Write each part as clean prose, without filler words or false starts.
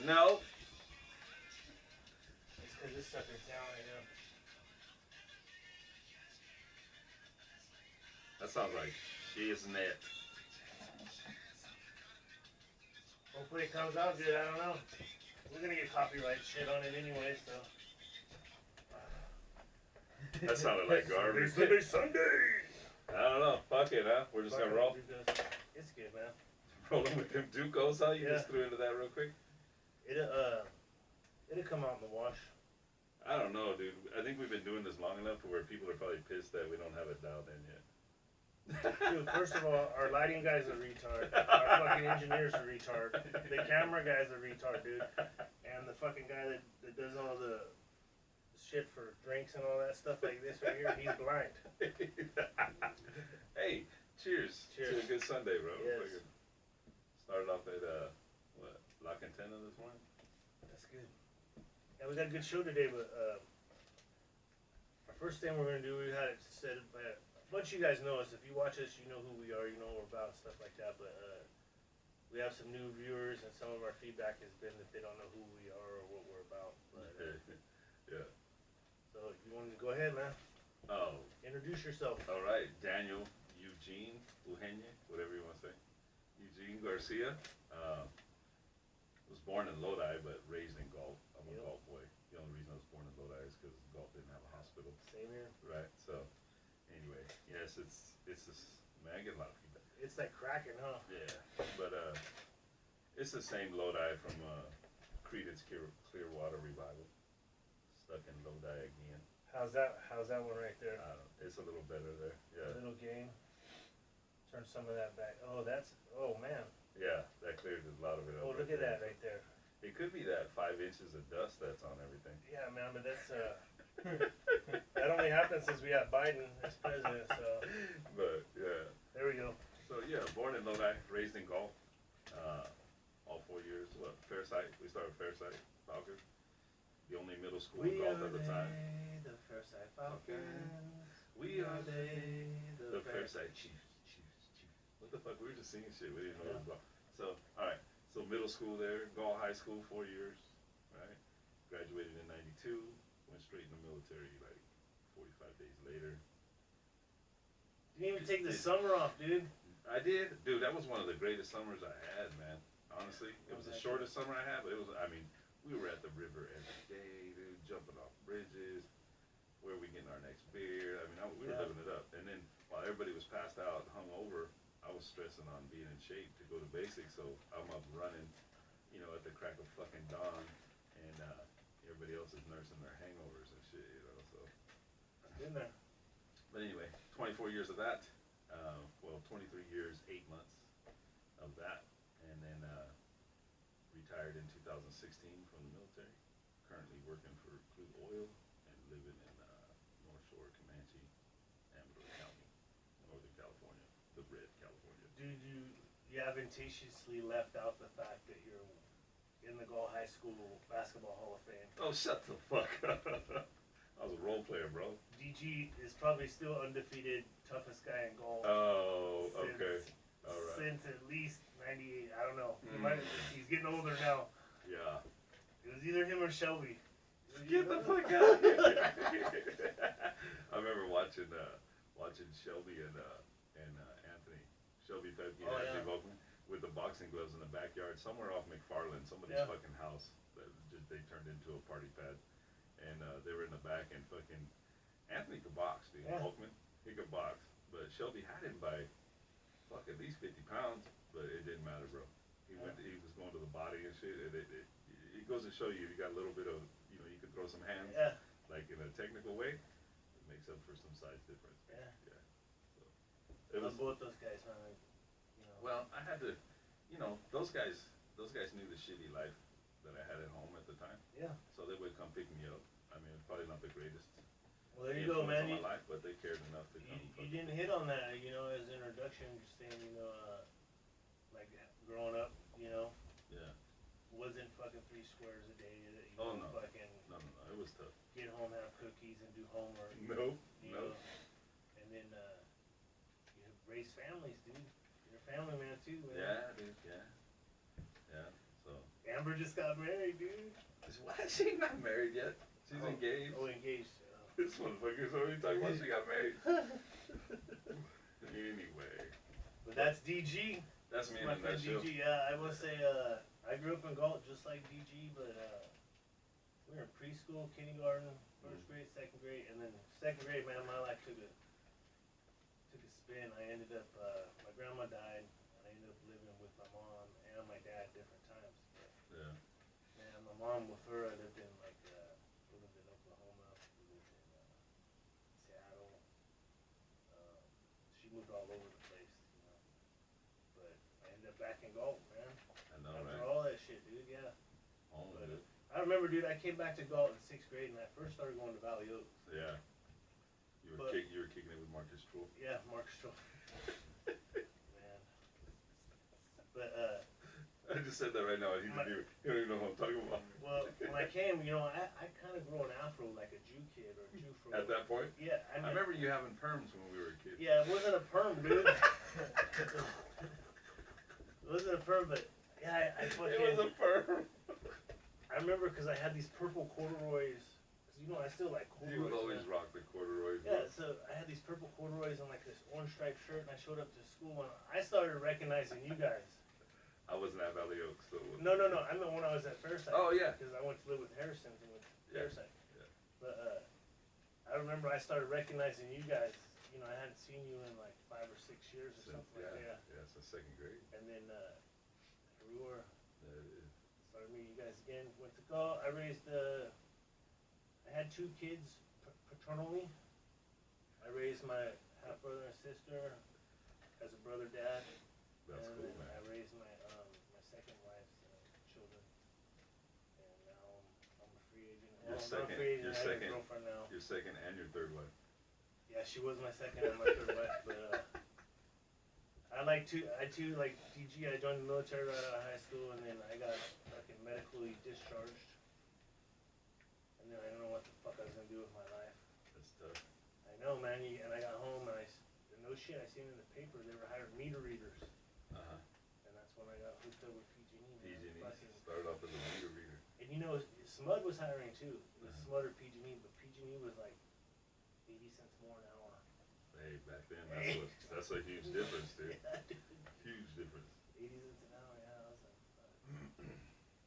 No. It's because this sucker's down right now. That sounds like shiznit. Hopefully it comes out good. I don't know. We're gonna get copyright shit on it anyway, so. That sounded like garbage. Sunday. I don't know. Fuck it, huh? We're just gonna roll. It's good, man. Rolling with them Ducos, huh? You Yeah. just threw into that real quick. It'll come out in the wash. I don't know, dude. I think we've been doing this long enough to where people are probably pissed that we don't have it dialed in yet. Dude, first of all, our lighting guy's a retard. Our fucking engineer's a retard. The camera guy's a retard, dude. And the fucking guy that does all the shit for drinks and all that stuff like this right here, he's blind. Hey, cheers. Cheers. To a good Sunday, bro. Yes. Started off at, what, La Cantena this morning? That's good. Yeah, we got a good show today, but our first thing we're going to do, we had it said by a bunch of you guys know us. If you watch us, you know who we are, you know what we're about, stuff like that. But we have some new viewers, and some of our feedback has been that they don't know who we are or what we're about. But, yeah. So you wanted to go ahead, man. Oh. Introduce yourself. All right. Daniel Eugene Eugenio, whatever you want to say. Eugene Garcia. Was born in Lodi, but raised in Gulf. I'm a Gulf boy. The only reason I was born in Lodi is because Gulf didn't have a hospital. Same here. Right. So, anyway, yes, it's just, man, I get a lot of feedback. It's like cracking, huh? Yeah, but it's the same Lodi from Creedence Clearwater Revival. Stuck in Lodi again. How's that one right there? It's a little better there. Yeah. A little gain. Turn some of that back. Oh, man. Yeah, that cleared a lot of it up. Oh, look at that right there. It could be that 5 inches of dust that's on everything. Yeah, man, but that's that only happened since we had Biden as president. So. But yeah. There we go. So yeah, born in Lodi, raised in Gulf. All 4 years. What? Fairside. We started Fairside Falcons. The only middle school in Gulf at the time. The Fairside Falcons. We are the Fairside Chiefs. What the fuck? We were just singing shit. We didn't know what it was about. So, alright. So, middle school there. Gulf High School, 4 years. Right? Graduated in 92. Went straight in the military like 45 days later. Didn't even take the summer off, dude. I did. Dude, that was one of the greatest summers I had, man. Honestly. It was the shortest summer I had, but it was, I mean, we were at the river every day, dude. Jumping off bridges. Where we getting our next beer. I mean, we were living it up. And then, while everybody was passed out, hung over, I was stressing on being in shape to go to basics, so I'm up running, you know, at the crack of fucking dawn, and everybody else is nursing their hangovers and shit, you know, so. I've been there. But anyway, 24 years of that, 23 years, 8 months of that, and then retired in 2016 from the military, currently working for Crude Oil, and living in North Shore, Comanche, Amador County, Northern California. The red California. Dude, you advantageously left out the fact that you're in the Gulf High School Basketball Hall of Fame. Oh, shut the fuck up. I was a role player, bro. D.G is probably still undefeated, toughest guy in golf. Oh, okay. All right. Since at least 98, I don't know. He's getting older now. Yeah. It was either him or Shelby. Get the fuck out of here. I remember watching Shelby and Anthony. Shelby Pepke and Anthony Volkman with the boxing gloves in the backyard somewhere off McFarland, somebody's fucking house that they turned into a party pad. And they were in the back, and fucking Anthony could box, dude. Volkman, he could box. But Shelby had him by fuck at least 50 pounds, but it didn't matter, bro. He was going to the body and shit, and it goes to show you got a little bit of, you know, you can throw some hands, like in a technical way. It makes up for some size difference. Yeah. So it was both those guys, man. Like, you know. Well, I had to, you know, those guys knew the shitty life that I had at home at the time. Yeah. So they would come pick me up. I mean, probably not the greatest. Well, there you go, man. My life, but they cared enough to come. You didn't hit on that, you know, as an introduction, just saying, you know, like growing up, you know. Yeah. Wasn't fucking 3 squares a day. Oh, no. Fucking No, it was tough. Get home, have cookies, and do homework. No. Know? And then you raise families, dude. You're a family man too, man. Yeah, dude. Yeah. So. And Amber just got married, dude. Why is she not married yet? She's engaged. Oh, engaged. This motherfucker's already talking about she got married. Anyway. But that's D.G. That's me my in friend that show. D.G. Yeah, I will say, I grew up in Galt just like D.G., but we were in preschool, kindergarten, first grade, second grade, and then second grade, man, my life took a spin. I ended up, my grandma died, and I ended up living with my mom and my dad different times. But, Yeah. man, my mom with her, I lived in like, we lived in Oklahoma, we lived in Seattle. She moved all over the place, you know. But I ended up back in Galt, man. I know, After right? all that shit, dude, yeah. All of But, it. I remember, dude, I came back to Galt in 6th grade, and I first started going to Valley Oaks. Yeah. You were kicking it with Marcus Stroll. Yeah, Mark Stroll. Man. But, I just said that right now, and he don't even know what I'm talking about. well, when I came, you know, I kind of grew an afro like a Jew kid or a Jew fro. At that point? Yeah, I remember you having perms when we were kids. Yeah, it wasn't a perm, dude. It wasn't a perm, but yeah, I fucking. It was a perm. I remember because I had these purple corduroys. Cause you know I still like corduroys. You would always man. rock the corduroys. Yeah, so I had these purple corduroys and like this orange striped shirt, and I showed up to school and I started recognizing you guys. I wasn't at Valley Oaks, so. No. I meant when I was at Fairside. Oh yeah. Because I went to live with Harrison's and with Yeah. Fairside. Yeah. But I remember I started recognizing you guys. You know, I hadn't seen you in like 5 or 6 years or something like that. Yeah, so second grade. And then here we were. Yeah. Started meeting you guys again. Went to Galt. I raised. I had 2 kids paternally. I raised my half brother and sister as a brother dad. That's and cool, then man. I raised my my second wife's children. And now I'm a free agent. Your I'm second. a free agent. Your I have second. a girlfriend now. Your second and your third wife. Yeah, she was my second and my third wife, but I like D.G. I joined the military right out of high school, and then I got fucking medically discharged, and then I don't know what the fuck I was gonna do with my life. That's tough. I know, man. And I got home, and no shit, I seen in the paper they were hiring meter readers, and that's when I got hooked up with PG&E. PG&E Fucking, started off as a meter reader. and you know, Smud was hiring too. It was Smud or PG&E, but PG&E was like 80 cents more an hour. Hey, back then, that's a huge difference, dude. Yeah, dude. Huge difference. 80 cents an hour, yeah. I was like,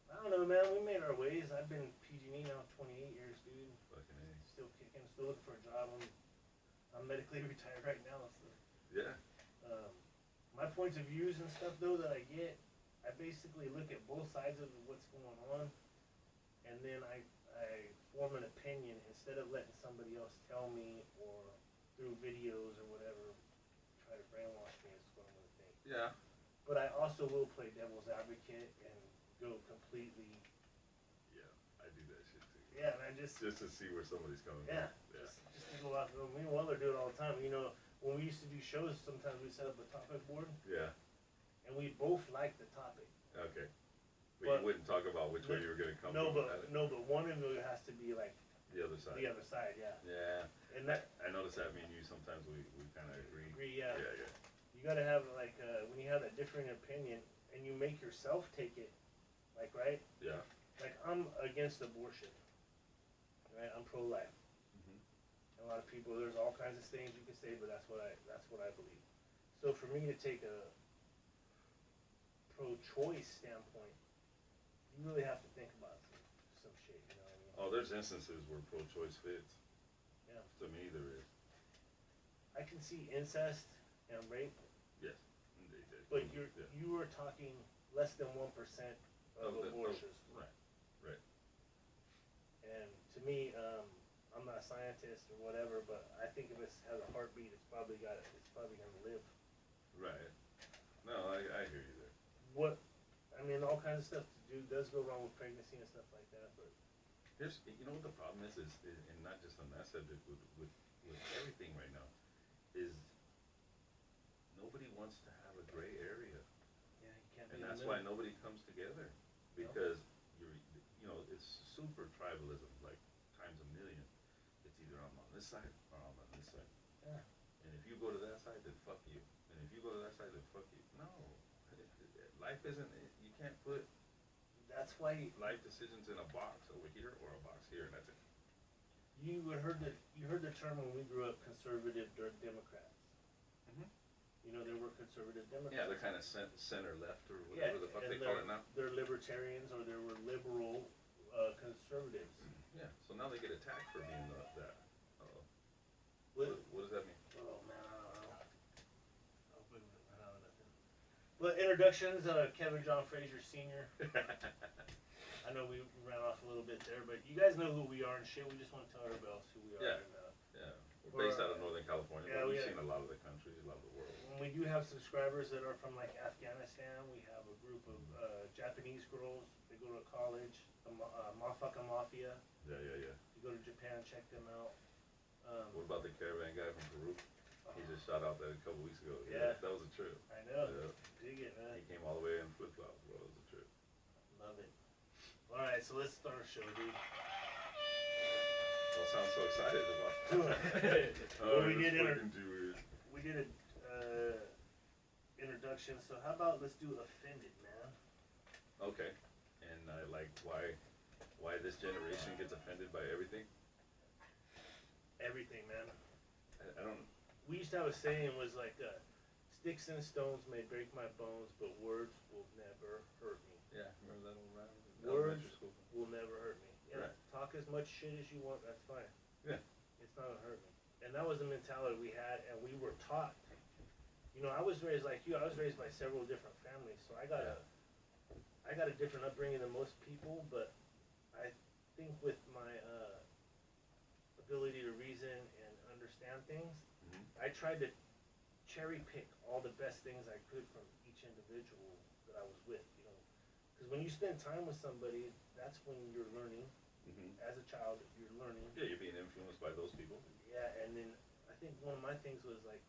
I don't know, man. We made our ways. I've been PG&E now 28 years, dude. Fucking A. Still kicking. Still looking for a job. I'm medically retired right now. So. Yeah. My points of views and stuff, though, that I get, I basically look at both sides of what's going on, and then I form an opinion instead of letting somebody else tell me or through videos or whatever try to brainwash me is what I'm going to think. Yeah. But I also will play devil's advocate and go completely. Yeah, I do that shit too. Yeah, man, just to see where somebody's coming yeah, from. Yeah. just to go out. Me and Weller do it all the time. You know, when we used to do shows, sometimes we set up a topic board. Yeah. And we both like the topic. Okay. But you wouldn't talk about which way you were gonna come from. No, but one of them has to be like the other side. the other side, yeah. Yeah. And that I noticed that me and you sometimes we kind of agree. yeah. Yeah. You gotta have like when you have a different opinion and you make yourself take it, like right. Yeah. Like I'm against abortion, right? I'm pro-life. A lot of people, there's all kinds of things you can say, but that's what I believe. So for me to take a pro-choice standpoint, you really have to think about some shit, you know what I mean? Oh, there's instances where pro-choice fits. Yeah. To me, there is. I can see incest and rape, Yes. but you are talking less than 1% of abortions. Right. And to me, I'm not a scientist or whatever, but I think if it has a heartbeat, it's probably gonna live. Right. No, I hear you there. I mean, all kinds of stuff does go wrong with pregnancy and stuff like that, but You know what the problem is and not just on that subject, with everything right now, is nobody wants to have a gray area. yeah, you can't. And that's why nobody comes together, because it's super tribalism, like times a million. It's either I'm on this side or I'm on this side. Yeah. And if you go to that side, then fuck you. And if you go to that side, then fuck you. No, life isn't. You can't put. That's why life decisions in a box over here or a box here, and that's it. you heard the term when we grew up, conservative Democrats. Mhm. You know, there were conservative Democrats. Yeah, they're kind of center left or whatever the fuck they call it now. They're libertarians or there were liberal conservatives. Yeah, so now they get attacked for being that. What What does that mean? Oh man, I don't know. I don't know nothing. But introductions, Kevin John Frazier Sr. I know we ran off a little bit there, but you guys know who we are and shit. We just want to tell everybody else who we are. Yeah. And, Yeah, we're based out of Northern California, yeah, but we've seen a lot of the country, a lot of the world. and we do have subscribers that are from like Afghanistan. We have a group of Japanese girls. They go to college. The Motherfucking Mafia. Yeah. You go to Japan, check them out. What about the caravan guy from Peru? He just shot out that a couple weeks ago. Yeah. That was a trip. I know. Yeah. Dig it, man. He came all the way in flip flops, bro. It was a trip. Love it. All right, so let's start our show, dude. Don't sound so excited about Well, we did we a introduction, so how about let's do offended, man. Okay. And I like why this generation gets offended by everything. Everything, man. I don't. We used to have a saying was like, sticks and stones may break my bones, but words will never hurt me. Yeah, remember that old rhyme? Words will never hurt me. Yeah, Right. talk as much shit as you want, that's fine. Yeah. It's not gonna hurt me. And that was the mentality we had, and we were taught. You know, I was raised like you. I was raised by several different families, so I got a different upbringing than most people. But I think with my ability to reason and understand things, Mhm. I tried to cherry pick all the best things I could from each individual that I was with. You know, because when you spend time with somebody, that's when you're learning. Mhm. As a child, you're learning. Yeah, you're being influenced by those people. Yeah, and then I think one of my things was like,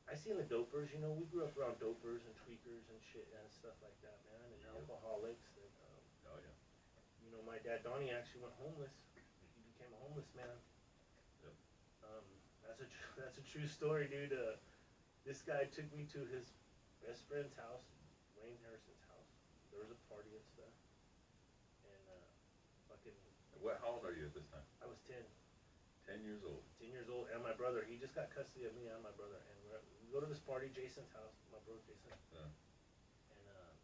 I seen the dopers, you know, we grew up around dopers and tweakers and shit and stuff like that, man, and alcoholics, and, Oh yeah. you know, my dad, Donnie, actually went homeless. He became a homeless man. Yep. That's a true story, dude. This guy took me to his best friend's house, Wayne Harrison's house. There was a party and stuff, and, How old are you at this time? I was 10. 10 years old. 10 years old, and my brother, he just got custody of me and my brother, and we go to this party, Jason's house, my brother Jason, Yeah. and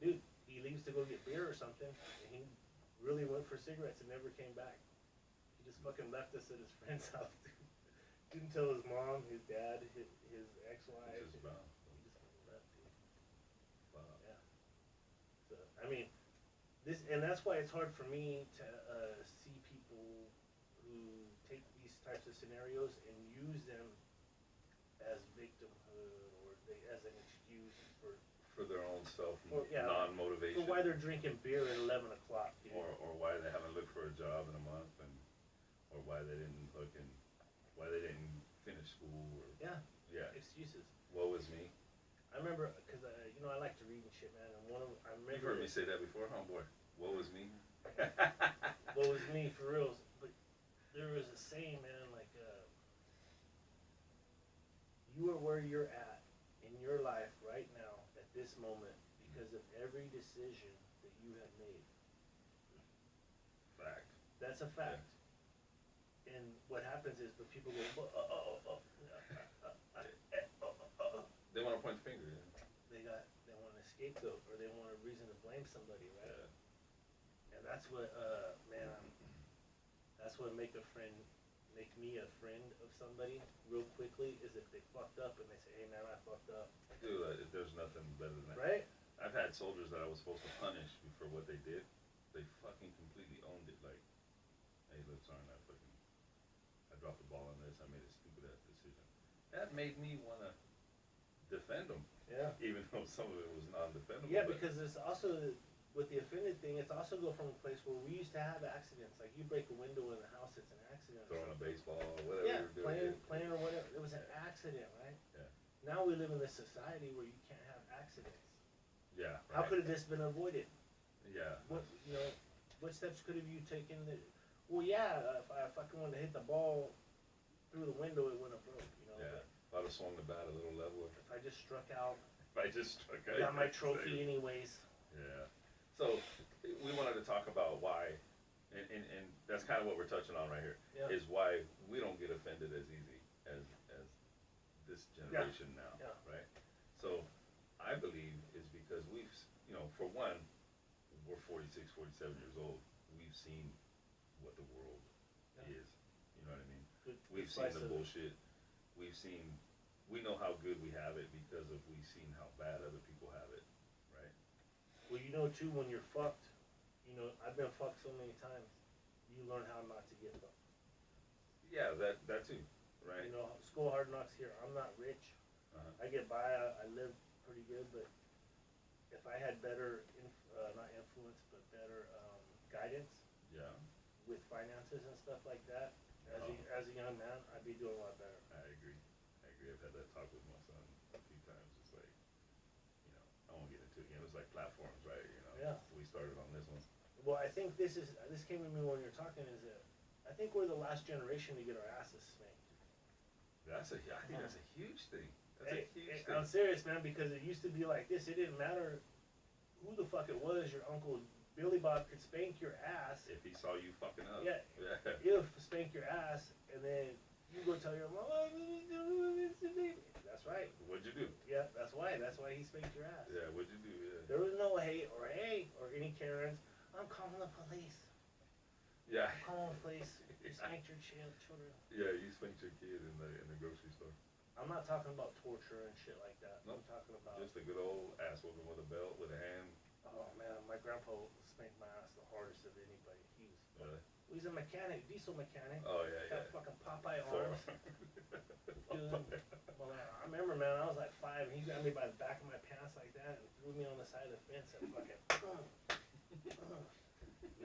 dude, he leaves to go get beer or something, and he really went for cigarettes and never came back. He just fucking left us at his friend's house, dude. Didn't tell his mom, his dad, his ex-wife. It's just about. He just fucking left, dude. Wow. Yeah. So, I mean, and that's why it's hard for me to see people who take these types of scenarios and use them as victimhood or as an excuse For their own self yeah, non-motivation. for why they're drinking beer at 11 o'clock. Dude. Or why they haven't looked for a job in a month, or why they didn't finish school, or Yeah, excuses. woe is me. I remember, because, you know, I like to read and shit, man, and I remember... You've heard me say that before, homeboy. Woe is me. Woe is me, for real. But there was a saying, man, like, you are where you're at in your life right now, at this moment, because of every decision that you have made. Fact. That's a fact. Yeah. And what happens is the people go, They want to point the finger. Yeah. They want an scapegoat, or they want a reason to blame somebody, right? Yeah. And that's what, man, that's what make me a friend of somebody real quickly, is if they fucked up and they say, hey man, I fucked up. Dude, there's nothing better than that. Right? I've had soldiers that I was supposed to punish for what they did. They fucking completely owned it. Like, hey, look, sorry, I dropped the ball on this. I made a stupid ass decision. That made me want to defend them. Yeah. Even though some of it was non-defendable. Yeah, because it's also, with the offended thing, it's also go from a place where we used to have accidents. Like, you break a window in the house, it's an accident. Throwing a baseball or whatever yeah, you're doing. playing or whatever. It was an accident, right? Yeah. Now we live in this society where you can't have accidents. Yeah. Right. How could have this been avoided? Yeah. What steps could have you taken? Well, yeah, if I fucking wanted to hit the ball through the window, it wouldn't have broke. You know. Yeah. If I'd have swung the bat a little leveler. If I just struck out. If I just struck out. Got my trophy anyways. Yeah. So we wanted to talk about why, and that's kind of what we're touching on right here, Yeah. is why we don't get offended as easy as this generation now, Yeah. right? So I believe is because we've, you know, for one, we're 46, 47 years old. We've seen what the world is. You know what I mean? We've seen the bullshit. We know how good we have it because we've seen how bad other people have it, right? Well, you know too, when you're fucked, you know, I've been fucked so many times. You learn how not to get fucked. Yeah, that too, right? You know, school hard knocks here. I'm not rich. I get by. I live pretty good, but if I had better, not influence, but better guidance. Yeah. With finances and stuff like that, as a young man, I'd be doing a lot better. I agree. I've had that talk with my son a few times. It's like, you know, I won't get into it again. It was like platforms, right? You know. Yeah. We started on this one. Well, I think this came to me when you're talking. Is that I think we're the last generation to get our asses spanked. I think that's a huge thing. That's a huge thing. I'm serious, man, because it used to be like this. It didn't matter who the fuck it was. Your uncle Billy Bob could spank your ass. If he saw you fucking up. Yeah. He'll spank your ass, and then you go tell your mom, oh, that's right. What'd you do? Yeah, that's why. That's why he spanked your ass. Yeah, what'd you do? Yeah. There was no hate or any Karens. I'm calling the police. Yeah. I'm calling the police. You spanked your children. Yeah, you spanked your kid in the grocery store. I'm not talking about torture and shit like that. Nope. I'm talking about Just a good old ass whooping with a belt, with a hand. Oh man, my grandpa spanked my ass the hardest of anybody. Really? He's a mechanic, diesel mechanic. Oh yeah, Got yeah. fucking Popeye Thor. arms. Dude, well, I remember, man, I was like 5, and he grabbed me by the back of my pants like that and threw me on the side of the fence and fucking.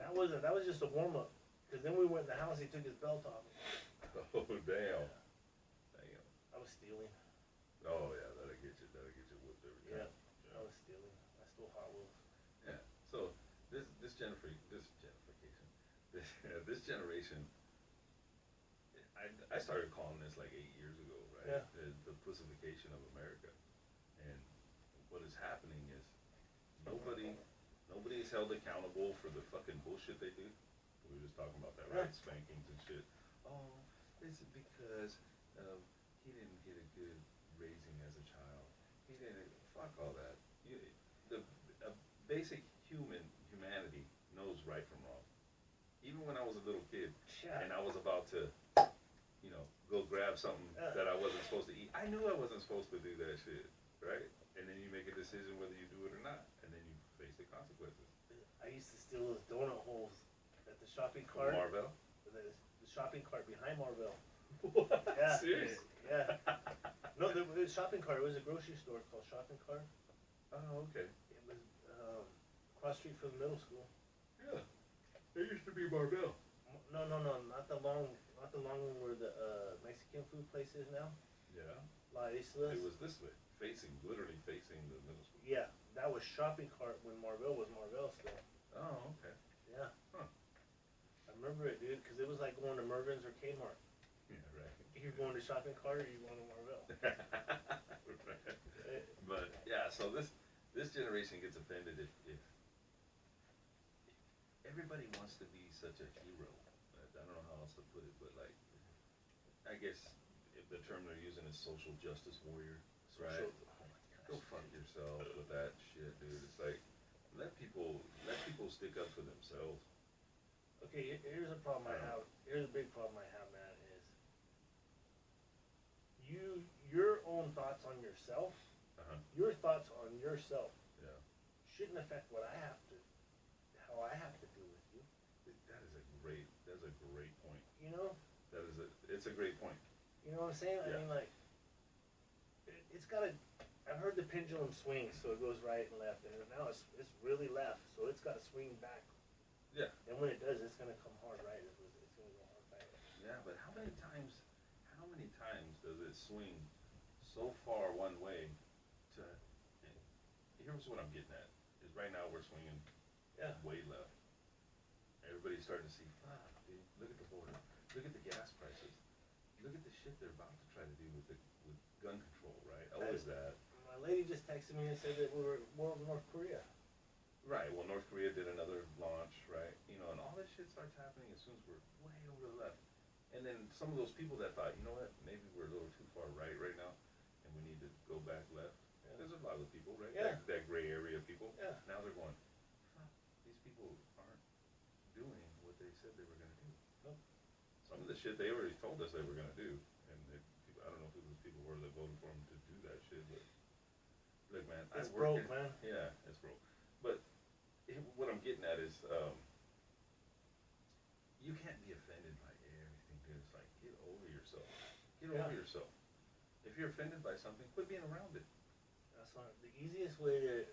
That was just a warm up. Cause then we went in the house. He took his belt off. Oh damn. Yeah. Damn. I was stealing. Oh yeah, that'll get you whipped every time. Yeah. I was stealing. I stole Hot Wheels. Yeah. So this generation, I started calling this like 8 years ago, right? Yeah. The pussification of America, and what is happening is nobody is held accountable for the fucking bullshit they do. We were just talking about that, right? Yeah. Spankings and shit. Oh, this is because he didn't get a good raising as a child. He didn't. Fuck all that. A basic humanity knows right from wrong. Even when I was a little kid, and I was about to, you know, go grab something that I wasn't supposed to eat. I knew I wasn't supposed to do that shit, right? And then you make a decision whether you do it or not, and then you face the consequences. I used to steal those donut holes at the shopping cart. From Marvell? The shopping cart behind Marvell. What? Yeah. Serious? Yeah. No, it was a shopping cart. It was a grocery store called Shopping Cart. Oh, okay. It was across the street from the middle school. Yeah. There used to be Marvell. No, not the long one where the Mexican food place is now. Yeah. La Isla. It was this way, literally facing the middle school. Yeah, that was shopping cart when Marvell was Marvell still. Oh, okay. Yeah. Huh. I remember it, dude, because it was like going to Mervyn's or Kmart. Yeah, right. You're going to shopping cart or you're going to Marvell. Right. But yeah, so this generation gets offended if everybody wants to be such a hero. I don't know how else to put it, but like, I guess if the term they're using is social justice warrior, right? Go fuck yourself with that shit, dude. It's like, let people stick up for themselves. Okay, here's a problem I have. Here's a big problem I have, man, is your own thoughts on yourself, your thoughts on yourself shouldn't affect how I have to do with you. That's a great point. You know? It's a great point. You know what I'm saying? Yeah. I mean, like, it's gotta, I've heard the pendulum swing, so it goes right and left, and now it's really left, so it's gotta swing back. Yeah. And when it does, it's gonna come hard right. It's gonna go hard back. Yeah, but how many times does it swing so far one way to? Here's what I'm getting at: is right now we're swinging way left. Everybody's starting to see, fuck, dude, look at the border, look at the gas prices, look at the shit they're about to try to do with gun control, right? Oh, is that? My lady just texted me and said that we were at war with North Korea. Right. Well, North Korea did another launch, right? You know, and all this shit starts happening as soon as we're way over the left. And then some of those people that thought, you know what, maybe we're a little too far right now, and we need to go back left. Yeah. There's a lot of people, right? Yeah. That gray area of people. Yeah. Now they're going, fuck, these people aren't doing what they said they were going to do. Nope. Some of the shit they already told us they were going to do, and people, I don't know who those people were that voted for them to do that shit, but look, man, it's broke, man. Yeah, it's broke. But what I'm getting at is, you can't be offended by everything, dude. It's like, get over yourself. Get over yourself. If you're offended by something, quit being around it. That's one. The easiest way to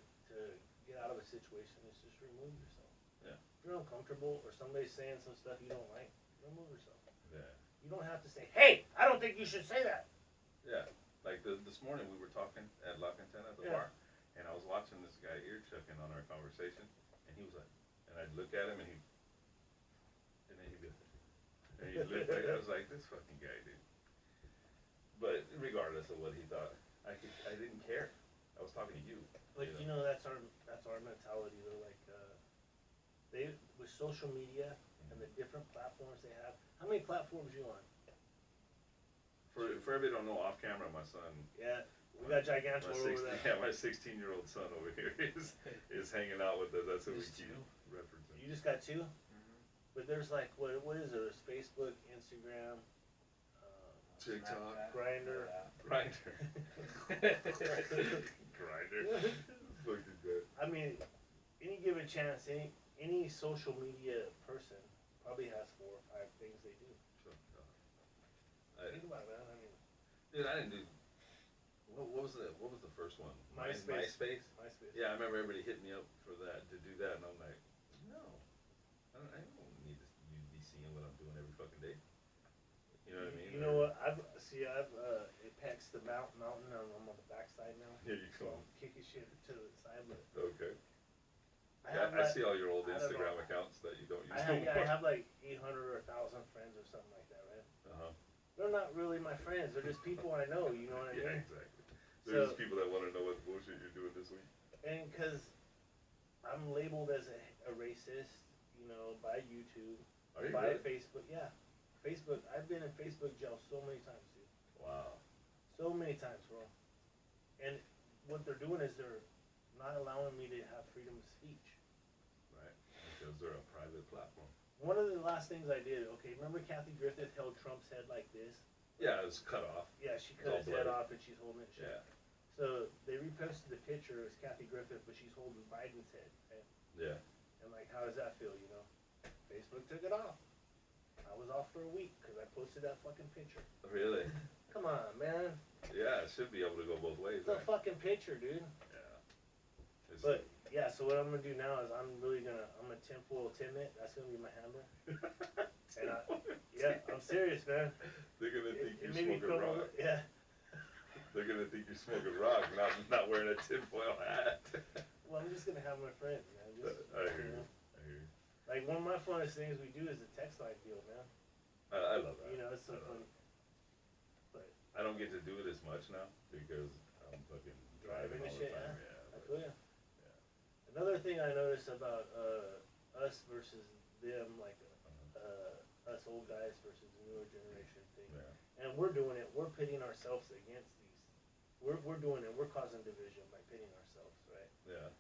get out of a situation is just remove yourself. Yeah. If you're uncomfortable or somebody's saying some stuff you don't like, remove yourself. Yeah. You don't have to say, hey, I don't think you should say that. Yeah. Like this morning we were talking at La Cantana at the bar, and I was watching this guy ear checking on our conversation, and he was like, and I'd look at him and then he'd go, and he'd look like, I was like, this fucking guy, dude. But regardless of what he thought, I didn't care. I was talking to you. Like, you know, that's our mentality though. Like, they with social media and the different platforms they have. How many platforms you on? For everybody don't know, off camera, my son. Yeah, we got Gigantor over there. Yeah, my 16-year-old son over here is hanging out with us. That's who we keep referencing. You just got two? Mm-hmm. But there's like, what is there? There's Facebook, Instagram, TikTok, Grindr. Grindr. Fucking good. I mean, any given chance, any social media person probably has 4 or 5 things they do. Think about it, man. I mean, dude, I didn't do. What was the first one? MySpace. Yeah, I remember everybody hitting me up for that to do that, and I'm like, no, I don't need to be seeing what I'm doing every fucking day. You know what I mean? You know what? I've Apex the mountain. I'm on the backside now. Yeah, you so I'm kicking shit to the side. But okay. I see all your old Instagram accounts that you don't use anymore. I have like 800 or 1,000 friends or something like that, right? They're not really my friends. They're just people I know. You know what I mean? Yeah, exactly. They're just people that want to know what bullshit you're doing this week. And because I'm labeled as a racist, you know, by YouTube, by Facebook. Yeah, Facebook. I've been in Facebook jail so many times, dude. Wow. So many times, bro. And what they're doing is they're not allowing me to have freedom of speech. Right. Because they're a private platform. One of the last things I did, okay, remember Kathy Griffith held Trump's head like this? Yeah, it was cut off. Yeah, she cut his head off and she's holding it shut. Yeah. So they reposted the picture as Kathy Griffith, but she's holding Biden's head. Right? Yeah. And like, how does that feel, you know? Facebook took it off. I was off for a week because I posted that fucking picture. Really? Come on, man. Yeah, it should be able to go both ways. It's a fucking picture, dude. Yeah. But yeah, so what I'm gonna do now is I'm a tinfoil Timmit. That's gonna be my handle. And I'm serious, man. They're gonna think you're smoking rock. Yeah. They're gonna think you're smoking rock, not wearing a tinfoil hat. Well, I'm just gonna have my friends, man. I hear you. Like one of my funnest things we do is the text line deal, man. I love that. You know, it's so fun. But I don't get to do it as much now because I'm fucking driving all the time. Yeah. I feel ya. Another thing I noticed about us versus them, like us old guys versus the newer generation thing, and we're doing it. We're pitting ourselves against these. We're doing it. We're causing division by pitting ourselves, right? Yeah.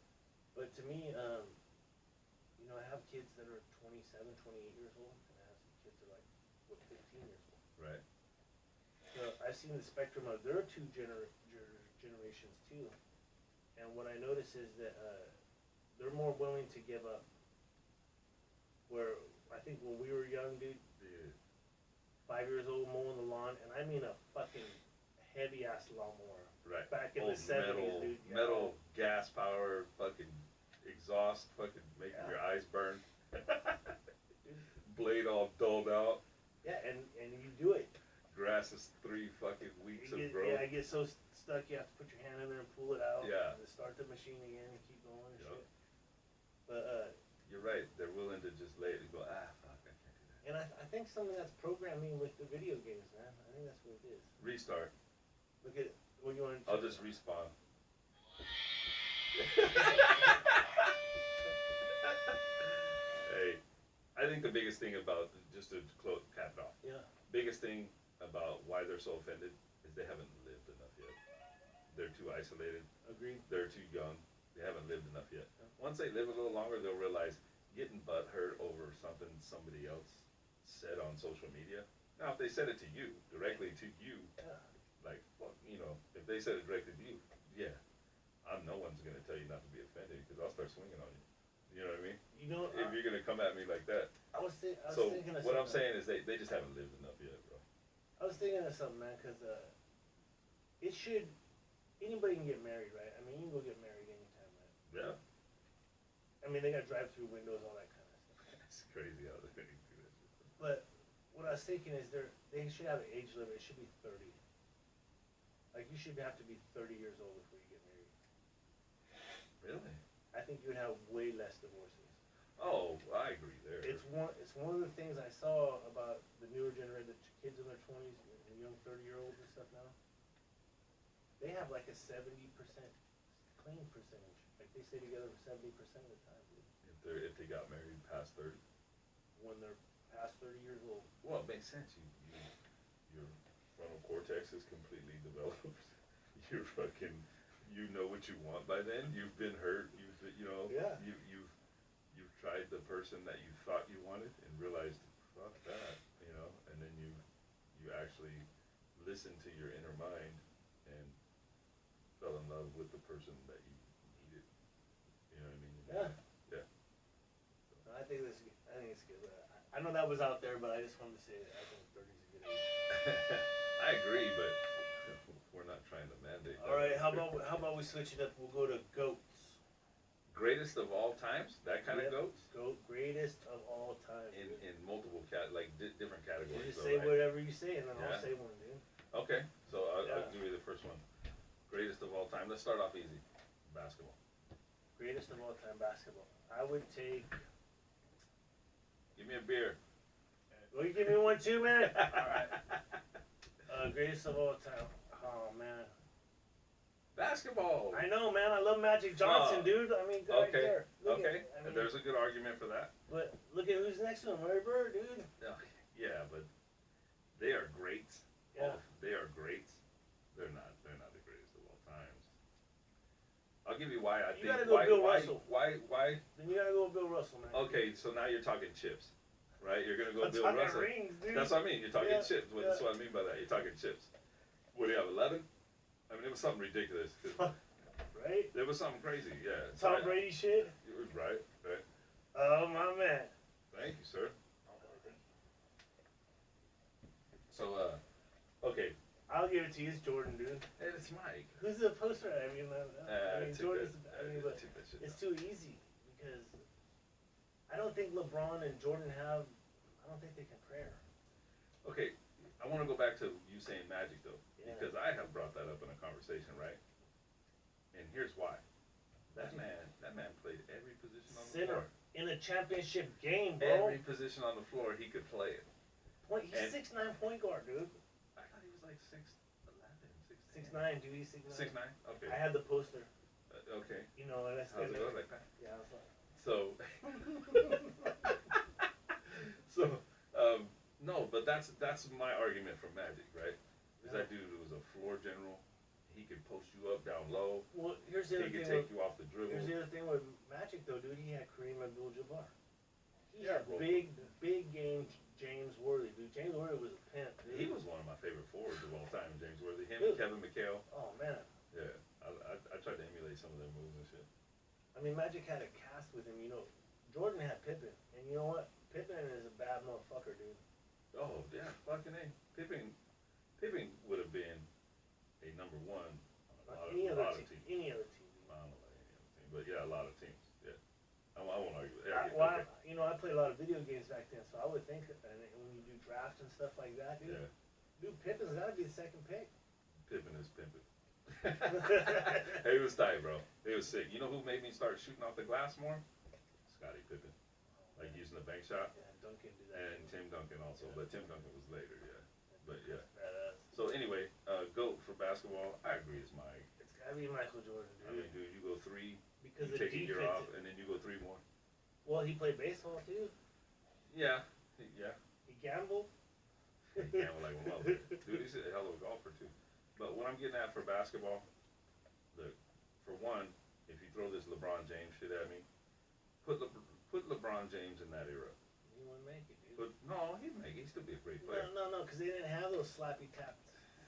But to me, you know, I have kids that are 27, 28 years old, and I have some kids that are like 15 years old. Right. So I've seen the spectrum of their two generations too, and what I notice is that they're more willing to give up. Where I think when we were young, dude, 5 years old mowing the lawn, and I mean a fucking heavy ass lawnmower. Right. Back in the 70s, dude. Metal, gas power, fucking exhaust, fucking making your eyes burn. Blade all dulled out. Yeah, and you do it. Grass is 3 fucking weeks of growth. Yeah, I get so stuck you have to put your hand in there and pull it out. Yeah. And start the machine again and keep going and shit. But you're right. They're willing to just lay it and go, fuck, I can't do that. And I think some of that's programming with the video games, man. I think that's what it is. Restart. Look at what you want to. I'll just respawn. I think the biggest thing about, just to cap it off, Yeah. biggest thing about why they're so offended is they haven't lived enough yet. They're too isolated. Agreed. They're too young. They haven't lived enough yet. Yeah. Once they live a little longer, they'll realize getting butt hurt over something somebody else said on social media. Now, if they said it to you, directly to you, Yeah. like, well, you know, if they said it directly to you, yeah, no one's gonna tell you not to be offended because I'll start swinging on you. You know what I mean? You know, If you're gonna come at me like that. I was thinking of what I'm something. saying is they just haven't lived enough yet, bro. I was thinking of something, man, because it should, anybody can get married, right? I mean, you can go get married anytime, right? Yeah. I mean, they got drive-through windows, all that kind of stuff. It's crazy how they do that shit. But what I was thinking is they should have an age limit. It should be 30. Like, you should have to be 30 years old before you get married. Really? I think you would have way less divorces. Oh, I agree there. It's one of the things I saw about the newer generation, the kids in their 20s and young 30-year-olds and stuff now. They have like a 70% clean percentage. Like, they stay together for 70% of the time, dude. If they got married past 30. When they're past 30 years old. Well, it makes sense. Your frontal cortex is completely developed. You're fucking, you know what you want by then. You've been hurt. Yeah. You've tried the person that you thought you wanted and realized, fuck that, and then you actually listened to your inner mind and fell in love with the person that you needed. You know what I mean? Yeah. Yeah. So I think it's good. I know that was out there, but I just wanted to say that I think 30 is a good age. I agree, but we're not trying to mandate. All right, how about we switch it up? We'll go to goats. Greatest of all times? That kind of goats? Greatest of all time. In multiple different categories. You just say right? whatever you say, and then Yeah. I'll say one, dude. Okay, so I'll give you the first one. Greatest of all time. Let's start off easy. Basketball. Greatest of all time basketball. I would take. Give me a beer. Will you give me one too, man? All right. Greatest of all time. Oh man. Basketball. I know, man. I love Magic Johnson, dude. I mean, right there. Okay. There's a good argument for that. But look at who's next to him, Larry Bird, dude. Yeah, but they are great. Yeah. They are great. They're not the greatest of all times. I'll give you why I think. You gotta go Bill Russell. Why? Then you gotta go with Bill Russell, man. Okay, so now you're talking chips, right? You're gonna go I'm Bill talking Russell. rings, dude. That's what I mean. You're talking Yeah, chips. That's what I mean by that. You're talking chips. What do you have? 11? I mean, it was something ridiculous. Right? There was something crazy. Yeah. Tom Brady shit. Right. Oh my man. Thank you, sir. So, okay. I'll give it to you, it's Jordan, dude. Hey, it's Mike. Who's the poster? I mean, Jordan's. But it's too easy because I don't think LeBron and Jordan have. I don't think they compare. Okay, I want to go back to you saying Magic though, Yeah. because I have brought that up in a conversation, right? And here's why. That man played every position on the floor. In a championship game, bro. Every position on the floor, he could play it. He's 6'9" point guard, dude. I thought he was like 6'11", 6'9", dude. He's 6'9". 6'9"? Okay. I had the poster. Okay. You know, that's How's it go like that? Yeah, I was like. So. No, but that's my argument for Magic, right? Is that dude was a floor general. He could post you up down low. Well, here's the other thing. He could take you off the dribble. Here's the other thing with Magic, though, dude. He had Kareem Abdul-Jabbar. He had well, big game James Worthy, dude. James Worthy was a pimp, dude. He was one of my favorite forwards of all time, James Worthy. Him and Kevin McHale. Oh, man. Yeah, I tried to emulate some of their moves and shit. I mean, Magic had a cast with him, you know. Jordan had Pippen, and you know what? Pippen is a bad motherfucker, dude. Oh, yeah, fucking A. Pippen would have been a number one on Any a other lot of team. teams. Any other team. I don't know about any other team, but yeah, a lot of teams. Yeah, I won't argue with that. I played a lot of video games back then, so I would think that when you do drafts and stuff like that, dude, dude, Pippen's got to be the second pick. Pippen is pimping. He was tight, bro. He was sick. You know who made me start shooting off the glass more? Scottie Pippen. Like using the bank shot. Yeah, Duncan did that. And Tim Duncan also, but Tim Duncan was later, yeah. But yeah. Badass. So anyway, GOAT for basketball, I agree it's Mike. It's gotta be Michael Jordan, dude. I mean, dude, you go three, Because you take a year off, and then you go three more. Well, he played baseball too. Yeah. He gambled. He gambled like a motherfucker. Dude, he's a hell of a golfer too. But what I'm getting at for basketball, look, for one, if you throw this LeBron James shit at me, put LeBron James in that era. He wouldn't make it, dude. But no, he'd make it. He'd still be a great player. No, because they didn't have those slappy taps.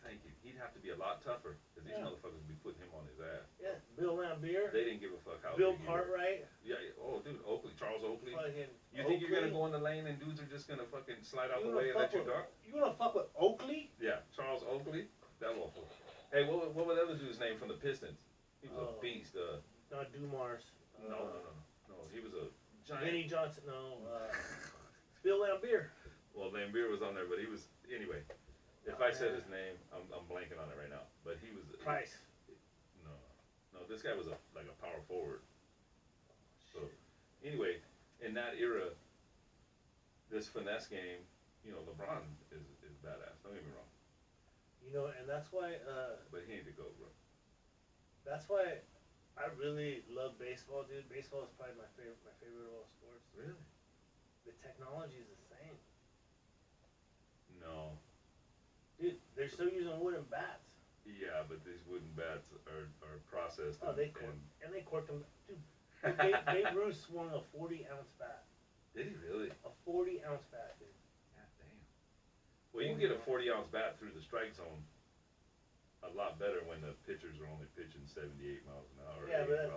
Thank you. He'd have to be a lot tougher because these motherfuckers would be putting him on his ass. Yeah, Bill Lambier. They didn't give a fuck how Bill big Cartwright. Yeah. Oh, dude, Charles Oakley. Fucking You think you're gonna go in the lane and dudes are just gonna fucking slide out the gonna way and let you dunk? You gonna fuck with Oakley? Yeah, Charles Oakley. That awful. Hey, what was the other dude's name from the Pistons? He was a beast. Not Dumars. No. He was a giant. Vinny Johnson. No. Bill Lambier. Well, Lambier was on there, but he was anyway. If I said his name, I'm blanking on it right now. But he was Price. No. This guy was like a power forward. So anyway, in that era, this finesse game, LeBron is badass. Don't get me wrong. And that's why. But he ain't the GOAT, bro. That's why I really love baseball, dude. Baseball is probably my favorite of all sports. Really? The technology is the same. No. Dude, they're still using wooden bats. Yeah, but these wooden bats are processed. Oh, they cork them. Dude, Babe Ruth swung a 40-ounce bat. Did he really? A 40-ounce bat, dude. God damn. Well, you can get a 40-ounce bat through the strike zone a lot better when the pitchers are only pitching 78 miles an hour. Yeah, but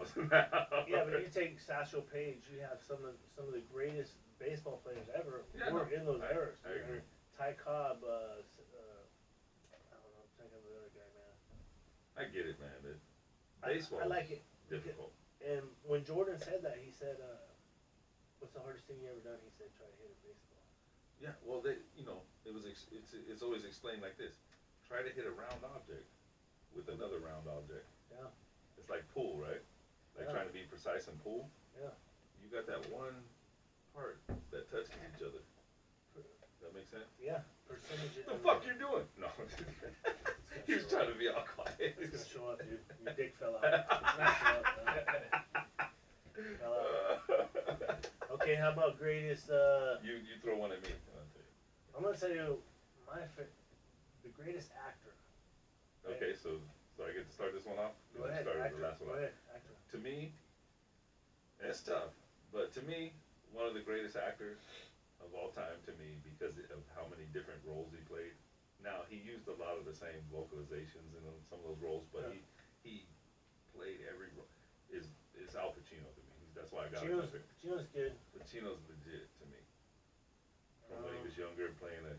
but you take Satchel Paige. You have some of the greatest baseball players ever were in those eras. I agree. Ty Cobb. I don't know. I'm thinking of the other guy, man. I get it, man. Baseball. I like it. Difficult. And when Jordan said that, he said, "What's the hardest thing you ever done?" He said, "Try to hit a baseball." Yeah. Well, it's always explained like this: try to hit a round object with another round object. Yeah. It's like pool, right? Like trying to be precise in pool. Yeah. You got that one part that touches each other. That make sense? Yeah. Percentage. What the fuck you doing? No. He was trying to be all quiet. It's gonna show up, dude. Your dick fell out. It's gonna show up, man. Fell out. Okay, how about greatest? You throw one at me. I'm gonna tell you the greatest actor. Okay, so I get to start this one off. Go ahead, actor. The last one Go ahead, actor. To me, it's tough, but to me, one of the greatest actors of all time to me because of how many different roles he played. Now he used a lot of the same vocalizations in some of those roles, but he played every role. Is Al Pacino to me? That's why I got him up there. Pacino's good. Pacino's legit to me. From when he was younger, playing a.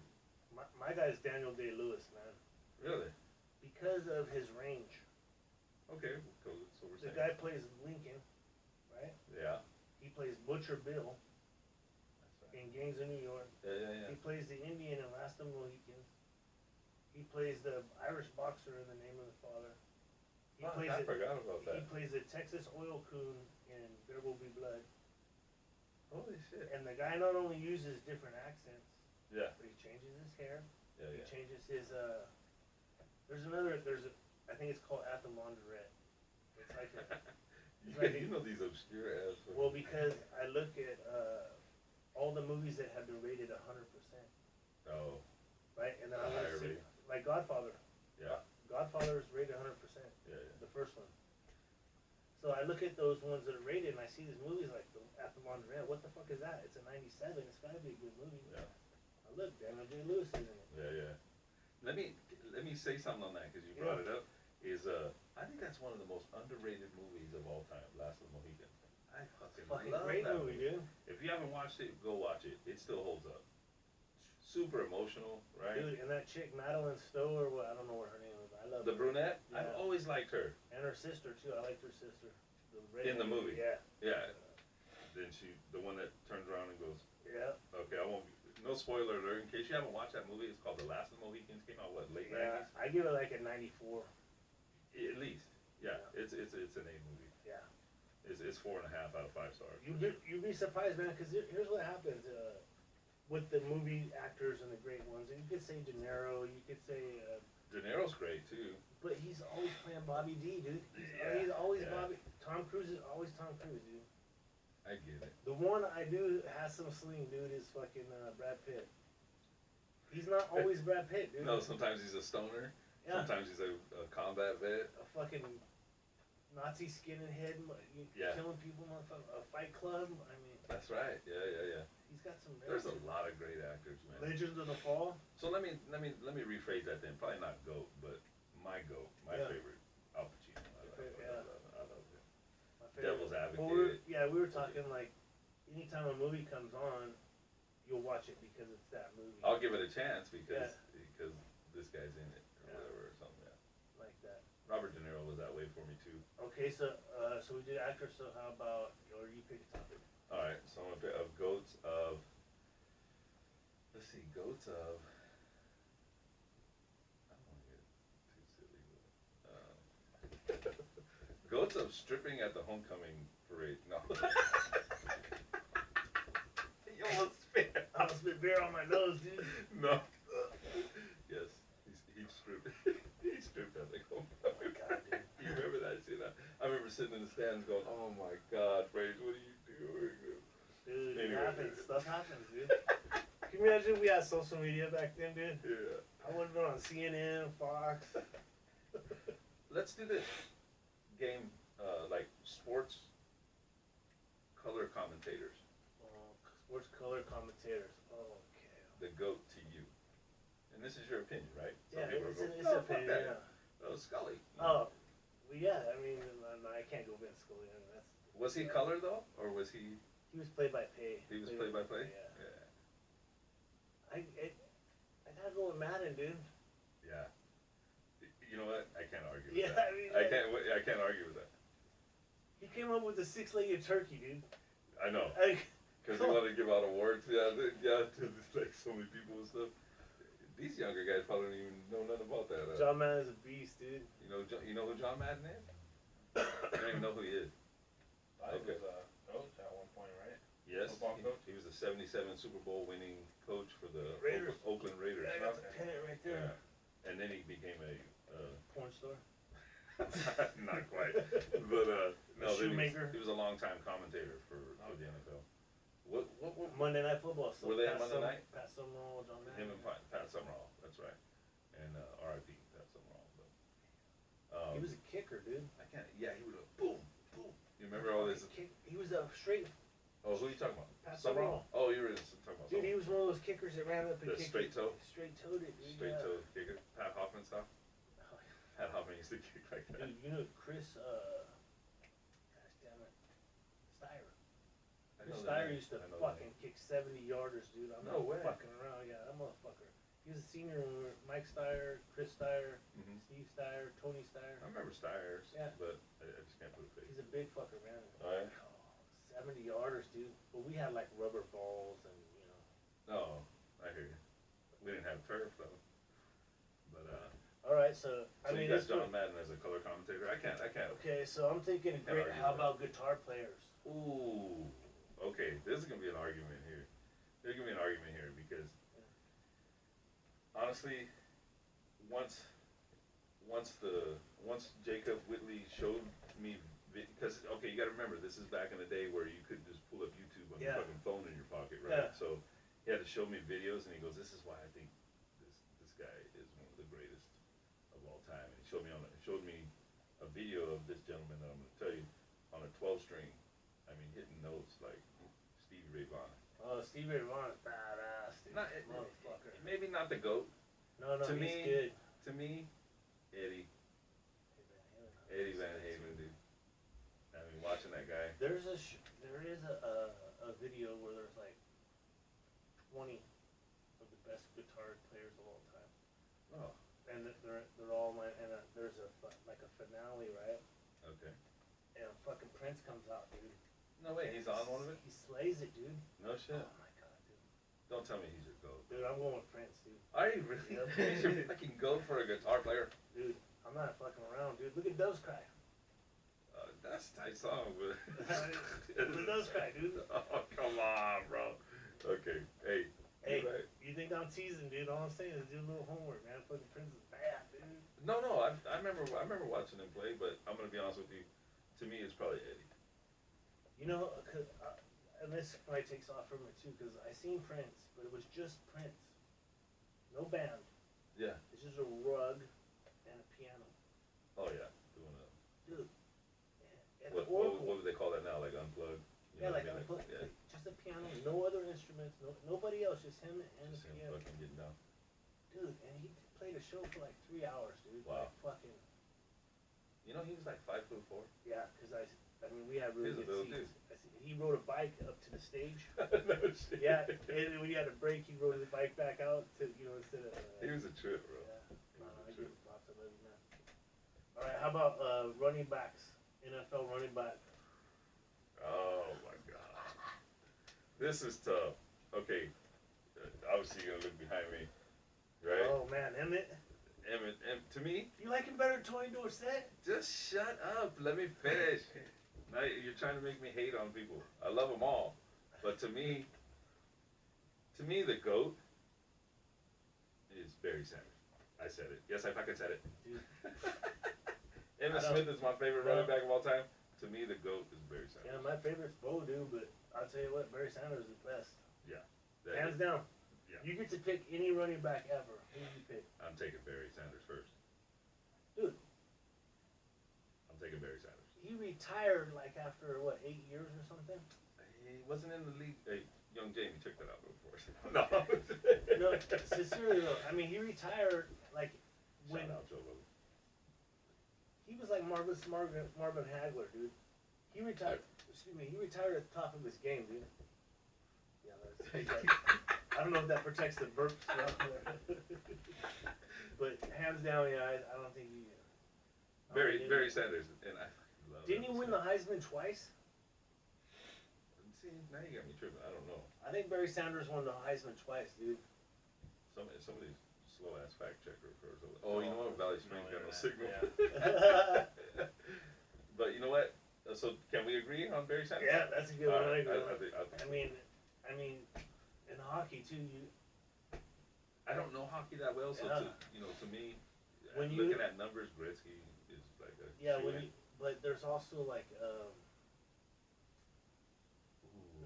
My guy's Daniel Day-Lewis, man. Really? Because of his range. Okay, so we're saying. The guy plays Lincoln, right? Yeah. He plays Butcher Bill in Gangs of New York. Yeah. He plays the Indian in Last of the Mohicans. He plays the Irish boxer in The Name of the Father. I forgot about that. He plays the Texas oil coon in There Will Be Blood. Holy shit. And the guy not only uses different accents, Yeah. but he changes his hair. Yeah. He changes his, I think it's called At the Laundrette. It's like You know these obscure ass. Well, because I look at all the movies that have been rated 100%. Oh. Right? And then I want to see, like Godfather. Yeah. Godfather is rated 100%. Yeah. The first one. So I look at those ones that are rated, and I see these movies like At the Laundrette. What the fuck is that? It's a 97. It's got to be a good movie. Yeah. Look, Daniel Day-Lewis is in it. Yeah. Let me say something on that because you brought it up. I think that's one of the most underrated movies of all time. Last of the Mohicans. I fucking love great that movie, dude. If you haven't watched it, go watch it. It still holds up. Super emotional, right? Dude, and that chick Madeline Stowe, or what? I don't know what her name is. I love the her. brunette. Yeah. I've always liked her. And her sister too. I liked her sister. In the movie. Yeah. Yeah. Then the one that turns around and goes. Yeah. Okay, I won't. No spoiler alert. In case you haven't watched that movie, it's called The Last of the Mohicans. Came out late 90s. I give it like a 94. At least. Yeah. It's an A movie. Yeah. It's 4.5 out of 5 stars. You'd be surprised, man, because here's what happens with the movie actors and the great ones. And you could say De Niro. You could say. De Niro's great too. But he's always playing Bobby D, dude. He's always Bobby. Tom Cruise is always Tom Cruise, dude. I get it. The one I do has some sling, dude, is fucking Brad Pitt. He's not always Brad Pitt, dude. No, sometimes he's a stoner. Yeah. Sometimes he's a combat vet. A fucking Nazi skinhead, Yeah. killing people, motherfucker. A Fight Club. I mean. That's right. Yeah. He's got some. There's a lot of great actors, man. Legends of the Fall. So let me rephrase that then. Probably not GOAT, but my GOAT, my favorite, Al Pacino. I love him. My favorite. Devil's Advocate. Well, we were talking like, anytime a movie comes on, you'll watch it because it's that movie. I'll give it a chance because this guy's in it or whatever or something. Yeah. Like that. Robert De Niro was that way for me too. Okay, so we did actors. So how about, or you pick a topic? All right, so I'm gonna pick of goats of. Let's see, goats of. I don't want to get too silly. But, goats of stripping at the homecoming parade. No. You almost spit. I almost spit beer on my nose, dude. No. Yes, he stripped. He stripped at the homecoming. God, dude. You remember that shit? I remember sitting in the stands going, "Oh my God, Fraser, what are you doing?" Dude, Anyway. it happens. Stuff happens, dude. Can you imagine if we had social media back then, dude? Yeah. I would have been on CNN, Fox. Let's do this game, like sports color commentators. Sports color commentators. Okay. The GOAT to you. And this is your opinion, right? Yeah, people it's go, an "No, fuck opinion, that." yeah. Oh, Scully. Oh, well, yeah, I mean, I can't go Vince Scully. I mean, that's, Was he color though, or was he? he was play by play. He was play by play. Yeah. I gotta go with Madden, dude. Yeah. You know what? I can't argue with Yeah, that. I mean, I can't argue with that. He came up with the 6-legged turkey, dude. I know. Like, Because he wanted to give out awards, to like so many people and stuff. These younger guys probably don't even know nothing about that. John Madden is a beast, dude. You know who John Madden is? I don't even know who he is. I was a coach at one point, right? Yes, Football coach? he was the '77 Super Bowl winning coach for the Raiders. Oakland Raiders. I got the pennant right there. Yeah. And then he became a Porn star. not quite, but no, then shoemaker. he was a long-time commentator for the NFL. What Monday Night Football. So Were they on Pat Monday night? Pat Summerall, John Madden. him and Pat Summerall, that's right, and R.I.P. Pat Summerall. But, He was a kicker, dude. I can't. Yeah, he would have boom, boom. You remember all this? He was a straight. Oh, who are you talking about? Pat Summerall. Summerall. Oh, you were talking about. Dude, he was one of those kickers that ran up and The kicked. straight toe? Straight toed it, dude. Straight yeah. toe kicker, Pat Hoffman style. Oh, Pat Hoffman used to kick like that. dude, you know Chris, gosh damn it, Steyer. I Chris know that Steyer name. used to I know that fucking kick 70-yarders, dude. I'm No not way. fucking around. Yeah, that motherfucker. He was a senior when we were Mike Steyer, Chris Steyer, name. Mhm. Steve Steyer, Tony Steyer. I remember Steyers, Yeah. but I just can't put a face. He's a big fucker, man. Oh, yeah? 70-yarders, dude. But we had like rubber balls and, you know. Oh, I hear you. We didn't have turf though. But All right, so I so mean, you got that's John Madden as a color commentator. I can't. okay. So I'm thinking, Can't great. argue How with about guitar players? Ooh. Okay, this is gonna be an argument here. There's gonna be an argument here because honestly, once Jacob Whitley showed me, because okay, you got to remember this is back in the day where you could just pull up YouTube on your fucking phone in your pocket, right? Yeah. So he had to show me videos, and he goes, "This is why I think this guy is one of the greatest of all time." And he showed me a video of this gentleman that I'm going to tell you on a 12-string. I mean, hitting notes like Stevie Ray Vaughan. Oh, Stevie Ray Vaughan is badass, dude. Motherfucker. Maybe not the GOAT. No, to he's me, good. To me, Eddie Van Halen, dude. I mean, watching that guy. There is a video where there's like 20 of the best guitar players of all time. Oh, And they're all there's like a finale, right? okay. And fucking Prince comes out, dude. No way, he's on one of it? He slays it, dude. No shit. Oh my god, dude. Don't tell me he's your GOAT. Dude, I'm going with Prince, dude. Are you really? Yep. He's your fucking GOAT for a guitar player? Dude, I'm not fucking around, dude. Look at Doves Cry. That's a tight song, but... Look at Doves Cry, dude. Oh, come on, bro. Okay, hey. Hey, you're right. you think I'm teasing, dude? All I'm saying is do a little homework, man. Fucking Prince is bad, dude. No, I remember watching him play, but I'm gonna be honest with you. To me, it's probably Eddie. You know, and this probably takes off from it too, because I seen Prince, but it was just Prince. No band. Yeah. It's just a rug and a piano. Oh yeah. Doing a. Dude. And What would they call that now? Like unplugged? You Yeah, know like what I mean? unplugged. Yeah. Just a piano, no other instruments, nobody else, just him and Just the him piano. fucking getting down. Dude, and he played a show for like 3 hours, dude. Wow. Like fucking. You know he was like 5'4". Yeah, because I mean, we had really He's a good little seats. He rode a bike up to the stage. No shit. Yeah, and when he had a break, he rode his bike back out to, instead of. He was a trip, bro. Yeah, He was I a give trip. him props. I love you, man. All right, how about running backs? NFL running back. Oh my god. This is tough. Okay. Obviously you're gonna look behind me, right? Oh man, Emmett. To me, You like him better than Tony Dorsett? just shut up. Let me finish. Now you're trying to make me hate on people. I love them all, but to me, the GOAT is Barry Sanders. I said it. Yes, I fucking said it. Dude. Emmitt I don't- Smith is my favorite running back of all time. To me, the GOAT is Barry Sanders. Yeah, my favorite's Bo, dude, but I'll tell you what, Barry Sanders is the best. That- Hands down. Yeah. You get to pick any running back ever. Who do you pick? I'm taking Barry Sanders first. Dude. I'm taking Barry Sanders. He retired like after, what, 8 years or something? He wasn't in the league. Hey, young Jamie, check that out before. No. No, sincerely though, I mean, he retired like when Shout out Joe Rogan. he was like Marvin Hagler, dude. He retired. Excuse me. He retired at the top of his game, dude. Yeah, that's. I don't know if that protects the burps, but hands down, yeah, I don't think he. Barry Sanders, and I love Didn't he him. win the Heisman twice? See, now you got me tripping. I don't know. I think Barry Sanders won the Heisman twice, dude. Somebody's slow ass fact checker for us. Oh, you know what? Valley Springs got no signal. Yeah. But you know what? So can we agree on Barry Sanders? Yeah, that's a good one. I agree. I think I mean, in hockey too, I don't know hockey that well, so Yeah. to me, When you- looking at numbers, Gretzky is like a shoo-in. but there's also like, Ooh.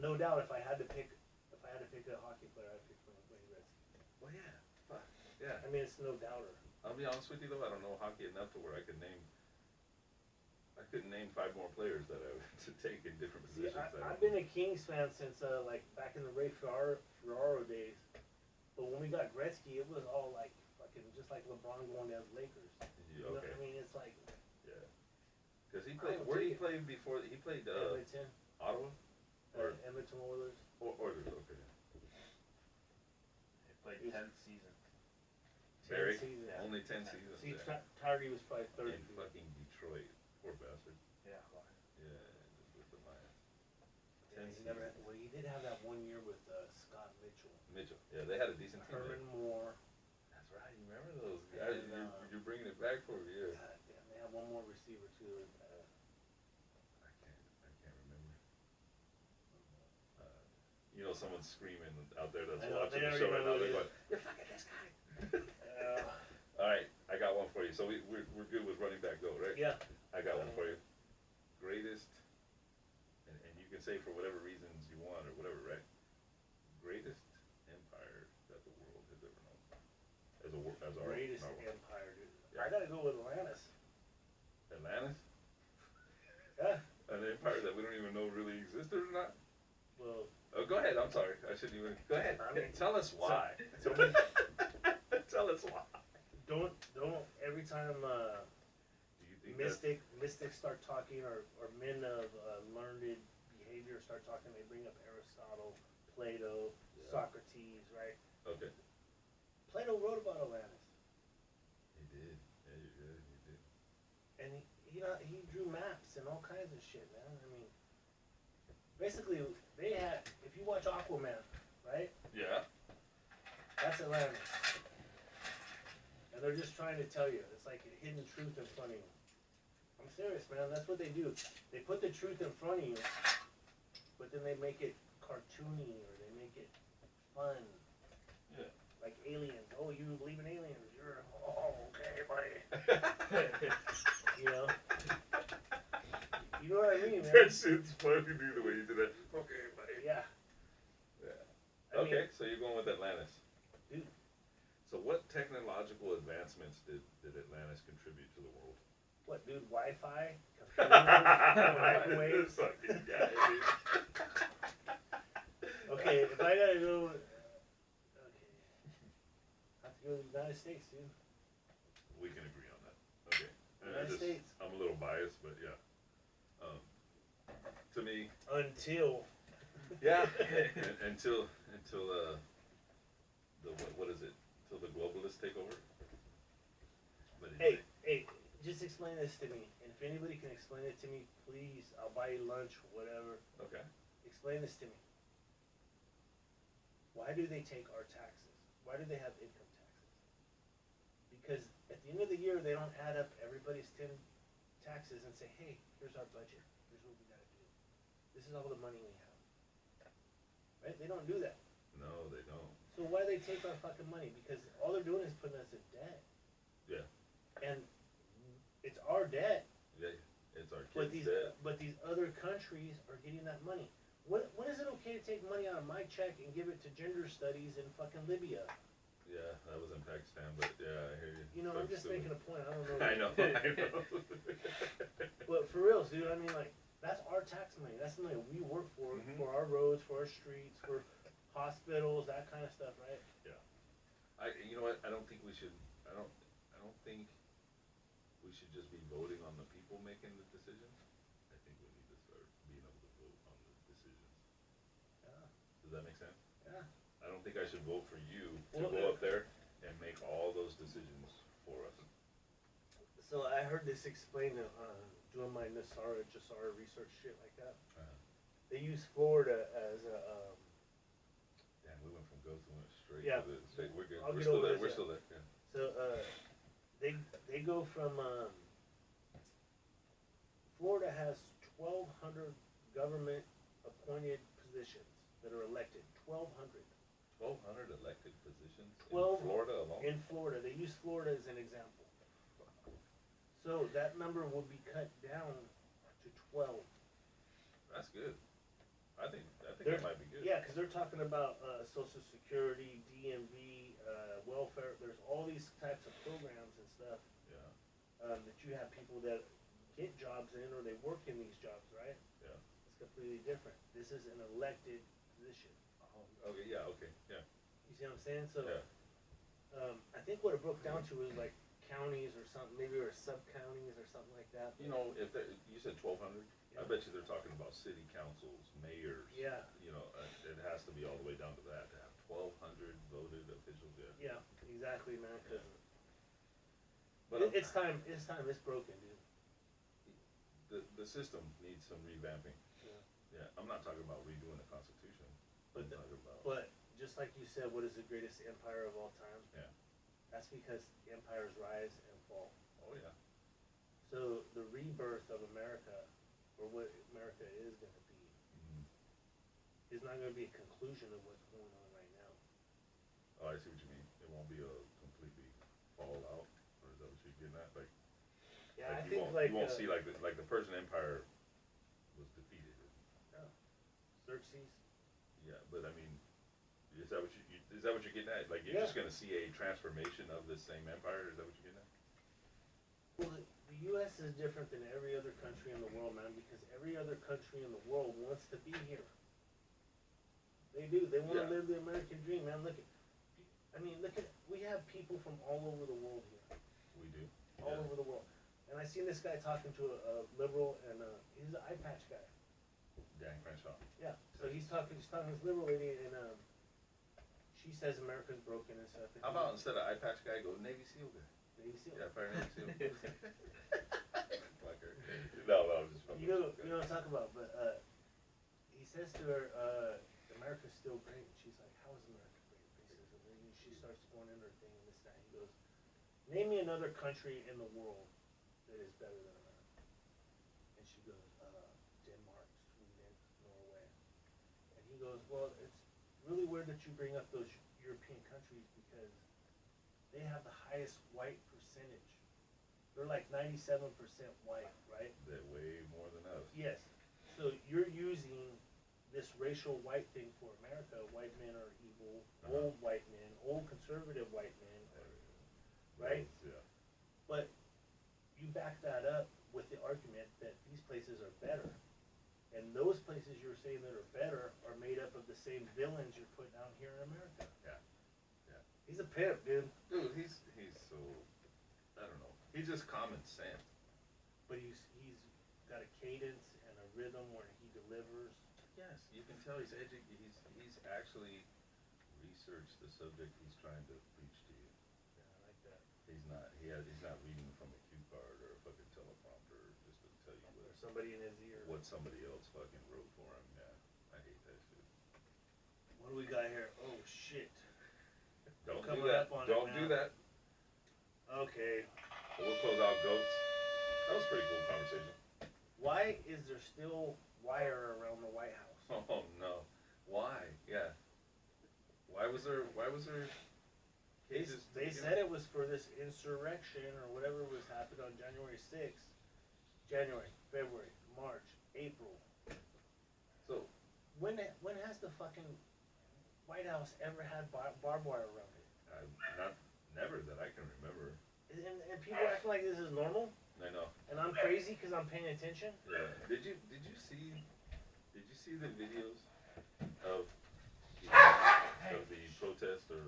no doubt, if I had to pick a hockey player, I'd pick Wayne Gretzky. Well, yeah, fuck, yeah. I mean, it's no doubter. I'll be honest with you though, I don't know hockey enough to where I couldn't name 5 more players that I would to take in different See, positions. I've been a Kings fan since like back in the Ray Ferraro days. But when we got Gretzky, it was all like fucking just like LeBron going down to the Lakers. You know Okay. what I mean? It's like Yeah. Because he played. I'll Where did he take play before? He played Edmonton, Ottawa or Edmonton Oilers. Oilers. Okay. He played 10th season. 10 Barry? seasons. Yeah. Only 10 seasons. See, Yeah. Tigerty was probably 30. In fucking Detroit. Poor bastard. Yeah. Yeah, just with the Lions. Yeah, 10 he never seasons. had, well, he did have that 1 year with Scott Mitchell, Mitchell. Yeah, they had a decent team. Herman there. Moore. That's right. You remember those guys? And, You're bringing it back for me. Yeah. God damn, they had one more receiver too. I can't remember. Someone's screaming out there that's I know, watching they the show right already now. know They're who it going, "You're fucking this guy." Uh, All right, I got one for you. So we're good with running back GOAT, right? yeah. I got one for you. Greatest, and you can say for whatever reasons you want or whatever, right? Greatest empire that the world has ever known. As our Greatest our- empire, dude. Yeah. I gotta go with Atlantis. Atlantis? Yeah. An empire that we don't even know really existed or not? Well, Oh, go ahead. I'm sorry. I shouldn't even. Go ahead. I mean, tell us why. so Tell us why. don't every time Do you think that? mystics start talking or men of learned behavior start talking, they bring up Aristotle, Plato, Yeah. Socrates, right? Okay. Plato wrote about Atlantis, He did. Yeah, you did. You did. and he drew maps and all kinds of shit, man. I mean, basically they had, if you watch Aquaman, right? Yeah. That's Atlantis. And they're just trying to tell you. It's like a hidden truth in front of you. I'm serious, man. That's what they do. They put the truth in front of you, but then they make it cartoony or they make it fun. Yeah. Like aliens. Oh, you believe in aliens. You're, okay, buddy. You know? You know what I mean, man? That shit's funny, dude, the way you did that. Okay, buddy. Yeah. Yeah. Okay, so you're going with Atlantis. Dude. So what technological advancements did Atlantis contribute to the world? What, dude? Wi-Fi? Computers? Microwaves? This fucking guy, dude. Okay, if I gotta go... Okay. I have to go to the United States, dude. We can agree on that. Okay. United States. I'm a little biased, but yeah. To me... Until... Yeah. until what is it? Until the globalists take over? But hey, just explain this to me. And if anybody can explain it to me, please, I'll buy you lunch, whatever. Okay. Explain this to me. Why do they take our taxes? Why do they have income taxes? Because at the end of the year, they don't add up everybody's 10 taxes and say, hey, here's our budget. Here's what we gotta do. This is all the money we have. Right? They don't do that. No, they don't. So why do they take our fucking money? Because all they're doing is putting us in debt. Yeah. And it's our debt. Yeah, it's our kids' debt. But these other countries are getting that money. When is it okay to take money out of my check and give it to gender studies in fucking Libya? Yeah, that was in Pakistan, but yeah, I hear you. You know, I'm just making a point. I don't know. I know. But for reals, dude, I mean, like, that's our tax money. That's the money we work for our roads, for our streets, for hospitals, that kind of stuff, right? Yeah. You know what? I don't think we should. I don't think we should just be voting on the people making the decisions. I think we need to start being able to vote on the decisions. Yeah. Does that make sense? Yeah. I don't think I should vote for you to Well, go up there and make all those decisions for us. So I heard this explained doing my Nasara Jasara research shit like that. They use Florida as a Damn, we went from go to straight Yeah. to the state. We're good. I'll We're get still over there. this, We're yeah. still there. Yeah. so they go from Florida has 1,200 government appointed positions that are elected. 1,200 1,200 elected positions 12 in Florida alone. in Florida. They use Florida as an example. So that number will be cut down to 12. That's good. I think They're- that might be good. Yeah, because they're talking about Social Security, DMV, welfare. There's all these types of programs and stuff Yeah. that you have people that get jobs in or they work in these jobs, right? Yeah. It's completely different. This is an elected position. Oh, okay. Yeah. Okay. Yeah. You see what I'm saying? So Yeah. I think what it broke down to was like counties or something, maybe or sub-counties or something like that. You know, if you said 1,200, Yeah. I bet you they're talking about city councils, mayors. Yeah. You know, it has to be all the way down to that to have 1,200 voted officials. Yeah. Yeah, exactly, man. Cause But it's time. It's time. It's broken, dude. the system needs some revamping. Yeah. Yeah. I'm not talking about redoing the Constitution. But I'm talking about. But just like you said, what is the greatest empire of all time? Yeah. That's because empires rise and fall. Oh yeah. So the rebirth of America, or what America is going to be, is not going to be a conclusion of what's going on right now. Oh, I see what you mean. It won't be a completely fallout, or is that what you're getting at? Like, Yeah, I you think won't, like you won't see like the Persian Empire was defeated. Xerxes. Yeah, but I mean, is that what you're getting at? Like, you're Yeah. just gonna see a transformation of this same empire? Is that what you're getting at? Well, the U.S. is different than every other country in the world, man, because every other country in the world wants to be here. They do. They want to Yeah. live the American dream, man. Look at, we have people from all over the world here. We do. All Yeah. over the world. And I seen this guy talking to a liberal, and he's an eye patch guy. Dan Crenshaw. Yeah. So he's talking to this liberal lady, and she says America's broken and stuff. How about instead of eye patch guy, go Navy SEAL guy? Navy SEAL? Yeah, fire Navy SEAL. Fucker. No, I'm just fucking. You know what I'm talking about. But he says to her, America's still great. And she's like, how is America great? Basically, and she starts going into her thing and this, that. And he goes, name me another country in the world that is better than America. And she goes, Denmark, Sweden, Norway. And he goes, well, it's really weird that you bring up those European countries because they have the highest white percentage. They're like 97% white, right? They're way more than us. Yeah, racial white thing for America. White men are evil, old white men, old conservative white men, right? Yeah. But you back that up with the argument that these places are better. And those places you're saying that are better are made up of the same villains you're putting out here in America. Yeah. Yeah. He's a pimp, dude. Dude, he's so, I don't know. He's just common sense. But he's got a cadence and a rhythm where he delivers. Yes, you can tell he's he's actually researched the subject he's trying to preach to you. Yeah, I like that. He's not reading from a cue card or a fucking teleprompter just to tell you Or somebody in his ear. what somebody else fucking wrote for him. Yeah, I hate that shit. What do we got here? Oh shit. Don't do Coming that. up on it Don't do now. that. Okay. We'll close out goats. That was a pretty cool conversation. Why is there still wire around the White House? Oh no. Why? Yeah. Why was there cages? They said it was for this insurrection or whatever was happened on January 6th. January, February, March, April. So When has the fucking White House ever had barbed wire around it? never that I can remember. And people acting like this is normal? I know. And I'm crazy because I'm paying attention? Yeah. Did you see the videos of the protest or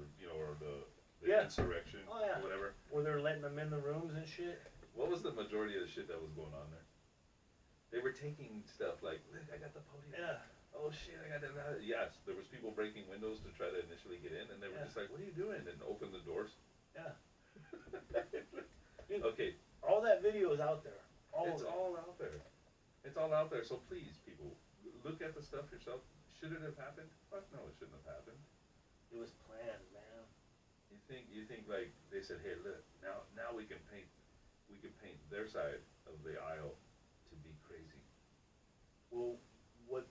the Yeah. insurrection Oh, yeah. or whatever? Where they're letting them in the rooms and shit? What was the majority of the shit that was going on there? They were taking stuff like, look, I got the podium. Yeah. Oh shit, I got that. Yes, there was people breaking windows to try to initially get in, and they were just like, what are you doing? And open the doors. Yeah. Dude, Okay, all that video is out there. it's all out there. It's all out there. So please, people, look at the stuff yourself. Should it have happened? Fuck no, it shouldn't have happened. It was planned, man. You think like they said, hey, look, now we can paint their side of the aisle to be crazy. Well, what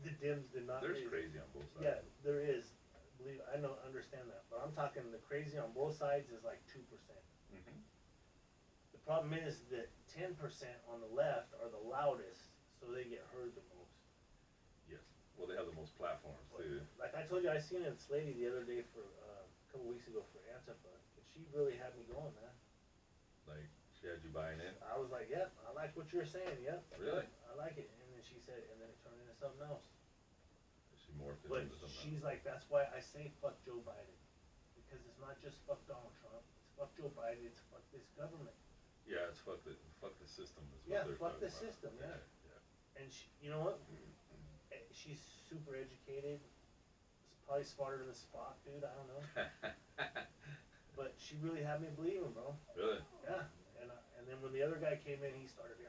the Dems did not There's do- crazy on both sides. Yeah, there is. Believe I know, understand that, but I'm talking the crazy on both sides is like 2%. Mm-hmm. The problem is that 10% on the left are the loudest, so they get heard the most. Yes. Well, they have the most platforms too. Like I told you, I seen this lady the other day for a couple weeks ago for Antifa, and she really had me going, man. Like she had you buying in. I was like, yep, I like what you're saying, yep. Really? I like it. And then she said, and then it turned into something else. She morphed it But into something. she's like, that's why I say fuck Joe Biden. Because it's not just fuck Donald Trump, it's fuck Joe Biden, it's fuck this government. Yeah, it's fuck the system. Is what Yeah, they're fuck talking the about. system, yeah. Yeah. And she, you know what? She's super educated, probably smarter than Spock, dude, I don't know. But she really had me believing, bro. Really? Yeah. And then when the other guy came in, he started,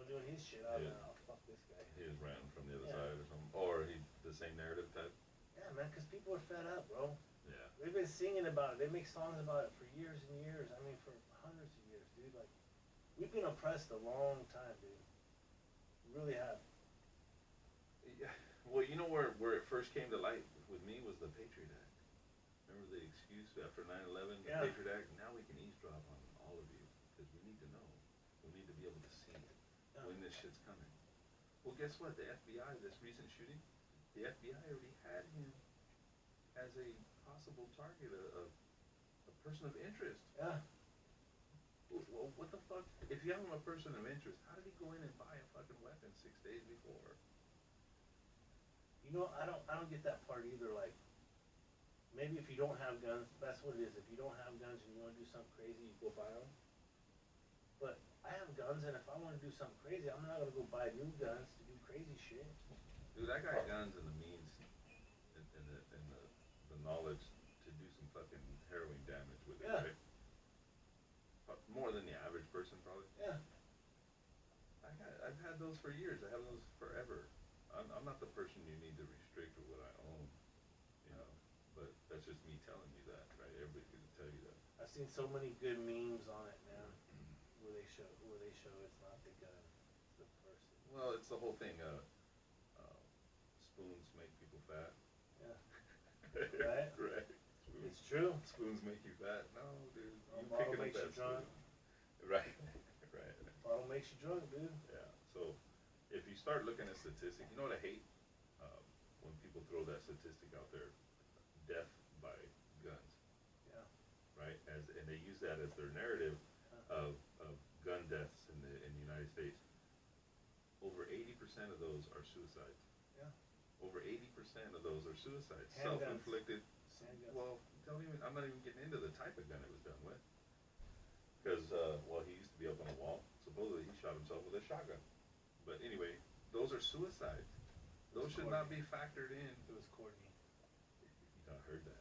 doing his shit. I was Yeah. like, oh, fuck this guy. He was ranting from the other Yeah. side or something, or he the same narrative type. Yeah, man, because people are fed up, bro. Yeah. They've been singing about it. They make songs about it for years and years. I mean, for hundreds of years, dude. Like, we've been oppressed a long time, dude. We really have. Yeah. Well, you know where it first came to light with me was the Patriot Act. Remember the excuse after 9/11, the Yeah. Patriot Act? Now we can eavesdrop on all of you because we need to know. We need to be able to see it when this shit's coming. Well, guess what? The FBI, this recent shooting, the FBI already had him as a possible target, a person of interest. Yeah. Well, what the fuck? If you have him a person of interest, how did he go in and buy a fucking weapon 6 days before? You know, I don't get that part either. Like, maybe if you don't have guns, that's what it is. If you don't have guns and you want to do something crazy, you go buy them. But I have guns, and if I want to do something crazy, I'm not gonna go buy new guns to do crazy shit. Dude, I got guns and the means and the knowledge to do some fucking harrowing damage with it, Yeah. right? More than the average person, probably. Yeah. I've had those for years. I have those forever. I'm not the person you need to restrict with what I own, but that's just me telling you that, right? Everybody can tell you that. I've seen so many good memes on it, man. Where they show it's not the gun, it's the person. Well, it's the whole thing. Spoons make people fat. Yeah. Right? Right. It's true. Spoons make you fat. No, dude. A You bottle picking up makes you that drunk. spoon. Right. Right. Bottle makes you drunk, dude. Yeah. So if you start looking at statistics, you know what I hate? When people throw that statistic out there, death by guns. Yeah. Right? And they use that as their narrative of gun deaths in the United States. Over 80% of those are suicides. Yeah. Over 80% of those are suicides. Handguns. Self-inflicted. Handguns. Well, I'm not even getting into the type of gun it was done with. Because, he used to be up on a wall. Supposedly he shot himself with a shotgun. But anyway, those are suicides. Those should not be factored in. It was Courtney. I heard that.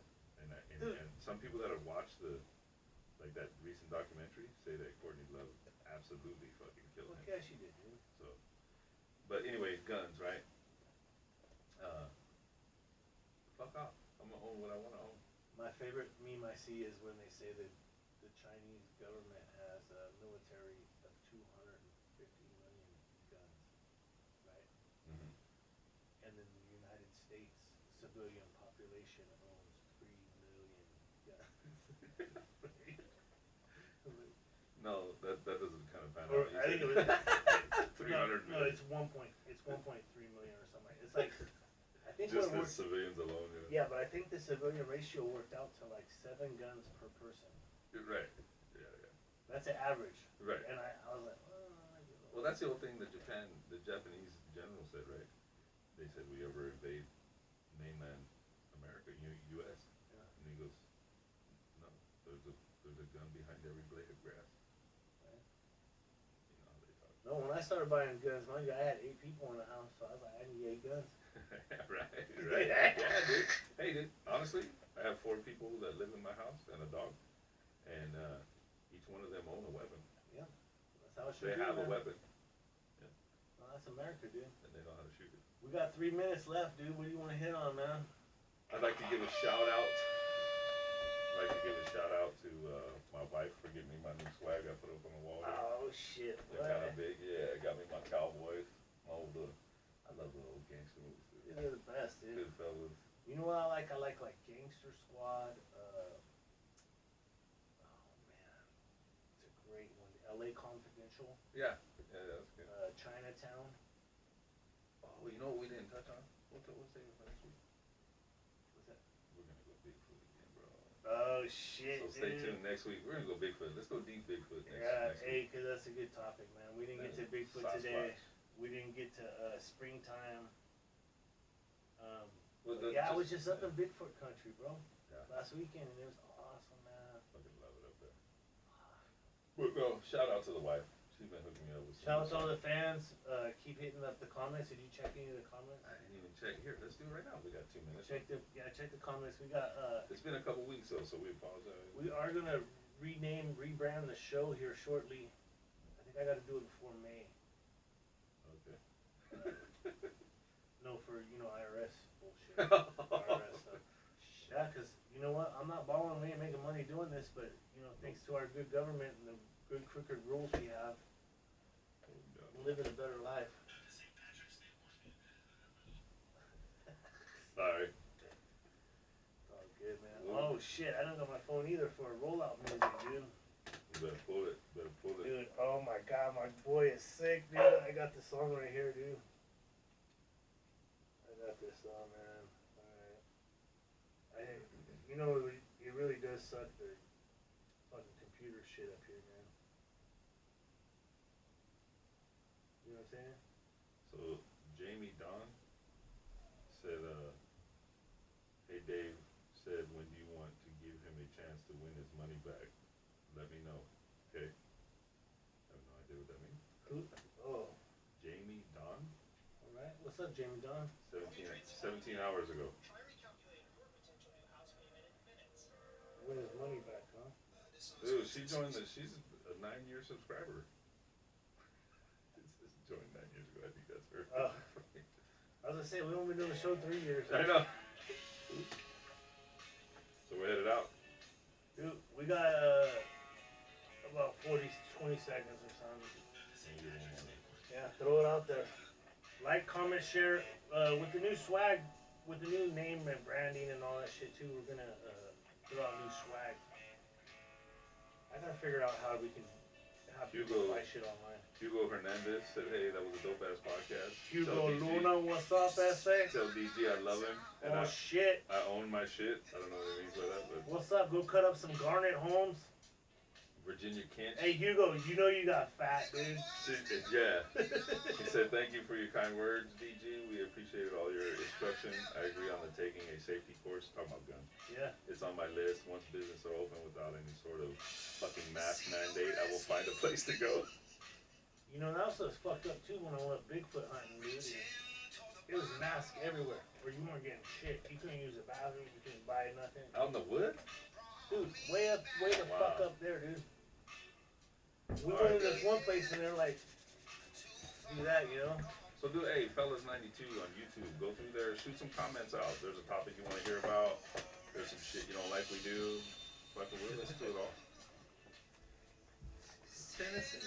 And some people that have watched that recent documentary say that Courtney Love absolutely fucking killed him. Yeah, she did, dude. So, but anyway, guns, right? Fuck off. I'm gonna own what I want to own. My favorite meme I see is when they say that the Chinese government has a military of 250 million guns, right? Mm-hmm. And then the United States civilian population owns 3 million guns. No, that doesn't kind of pan Or out. I think it was 300 no, million. it's 1.3 million or something. It's like I think Just what the worked, civilians alone. yeah, but I think the civilian ratio worked out to like 7 guns per person. Right. Yeah. That's an average. Right. And I was like, Well, that's the old thing the Japanese general said, right? They said, we ever invade mainland America, U.S. Yeah. And he goes, no, there's a gun behind every blade of grass. Right. You know how they talk. No, when I started buying guns, mind you, I had 8 people in the house, so I was like, I need 8 guns. right. Yeah, dude. Hey, dude. Honestly, I have 4 people that live in my house and a dog, and each one of them own a weapon. Yeah, that's how it should They be. have a Man. weapon, Well, that's America, dude. and they know how to shoot it. We got 3 minutes left, dude. What do you want to hit on, man? I'd like to give a shout out. To my wife for getting me my new swag I put up on the wall. Oh shit! They're kind of big. Yeah, got me my Cowboys. My old, I love the old gangster movies. Dude. They're the best, dude. Good fellas. You know what I like? I like Gangster Squad. Oh man, it's a great one. L.A. Confidential. Yeah, that's good. Chinatown. Oh, you know what we didn't touch on? What's saving for next week? What's that? We're gonna go Bigfoot again, bro. Oh shit! So stay dude. tuned next week. We're gonna go Bigfoot. Let's go deep Bigfoot next Yeah, week. cause that's a good topic, man. We didn't get to Bigfoot Sasquatch. today. We didn't get to springtime. Well, Yeah, I was just up in Bigfoot country, bro. Yeah. Last weekend, and it was awesome, man. Fucking love it up there. But no, shout out to the wife. She's been hooking me up with some Shout out to all stuff. the fans. Keep hitting up the comments. Did you check any of the comments? I didn't even check. Here, let's do it right now. We got 2 minutes. Check the comments. We got It's been a couple weeks though, so we apologize. we are gonna rebrand the show here shortly. I think I got to do it before May. Okay. No, for IRS bullshit. IRS stuff. Yeah, cause you know what? I'm not balling. We ain't making money doing this, but thanks to our good government and the good crooked rules we have, we're living a better life. Sorry. It's all good, man. Oh shit! I don't got my phone either for a rollout music, dude. You better pull it. Dude, oh my god, my boy is sick, dude. I got the song right here, dude. I got this song, man. Alright. It really does suck the fucking computer shit up here, man. You know what I'm saying? So Jamie Don said, hey Dave, said when do you want to give him a chance to win his money back? Let me know. Okay. I have no idea what that means. Who? Oh. Jamie Don? Alright. What's up, Jamie Don? 17 hours ago. Win his money back, huh? Dude, she's a 9-year subscriber. This joined 9 years ago. I think that's her. Oh. I was gonna say, we've only been doing the show 3 years. I know. So we're headed out. Dude, we got about 20 seconds or something. Yeah, throw it out there. Like, comment, share. With the new swag, with the new name and branding and all that shit too, we're gonna throw out new swag. I gotta figure out how we can happy to Hugo. buy shit online. Hugo Hernandez said, "Hey, that was a dope ass podcast." Hugo Tell DG, Luna, what's up, SA? Tell DG I love him, and Oh shit. I own my shit. I don't know what it means by that, but What's up? Go cut up some Garnet Holmes. Virginia Kent. Hey Hugo, you know you got fat, dude. Yeah. He said, "Thank you for your kind words, DG. We appreciated all your instruction. I agree on the taking a safety course." Talking about guns. Yeah. It's on my list. Once business are open without any sort of fucking mask mandate, I will find a place to go. You know, that was fucked up too when I went Bigfoot hunting, dude. It was masks everywhere, where you weren't getting shit. You couldn't use the bathroom, you couldn't buy nothing. Out in the wood? Dude, way the fuck up there, dude. We went to this one place and they're like, do that, you know? So hey, Fellas92 on YouTube, go through there, shoot some comments out. There's a topic you want to hear about. There's some shit you don't like we do. Fucking we'll listen to it all. Tennessee.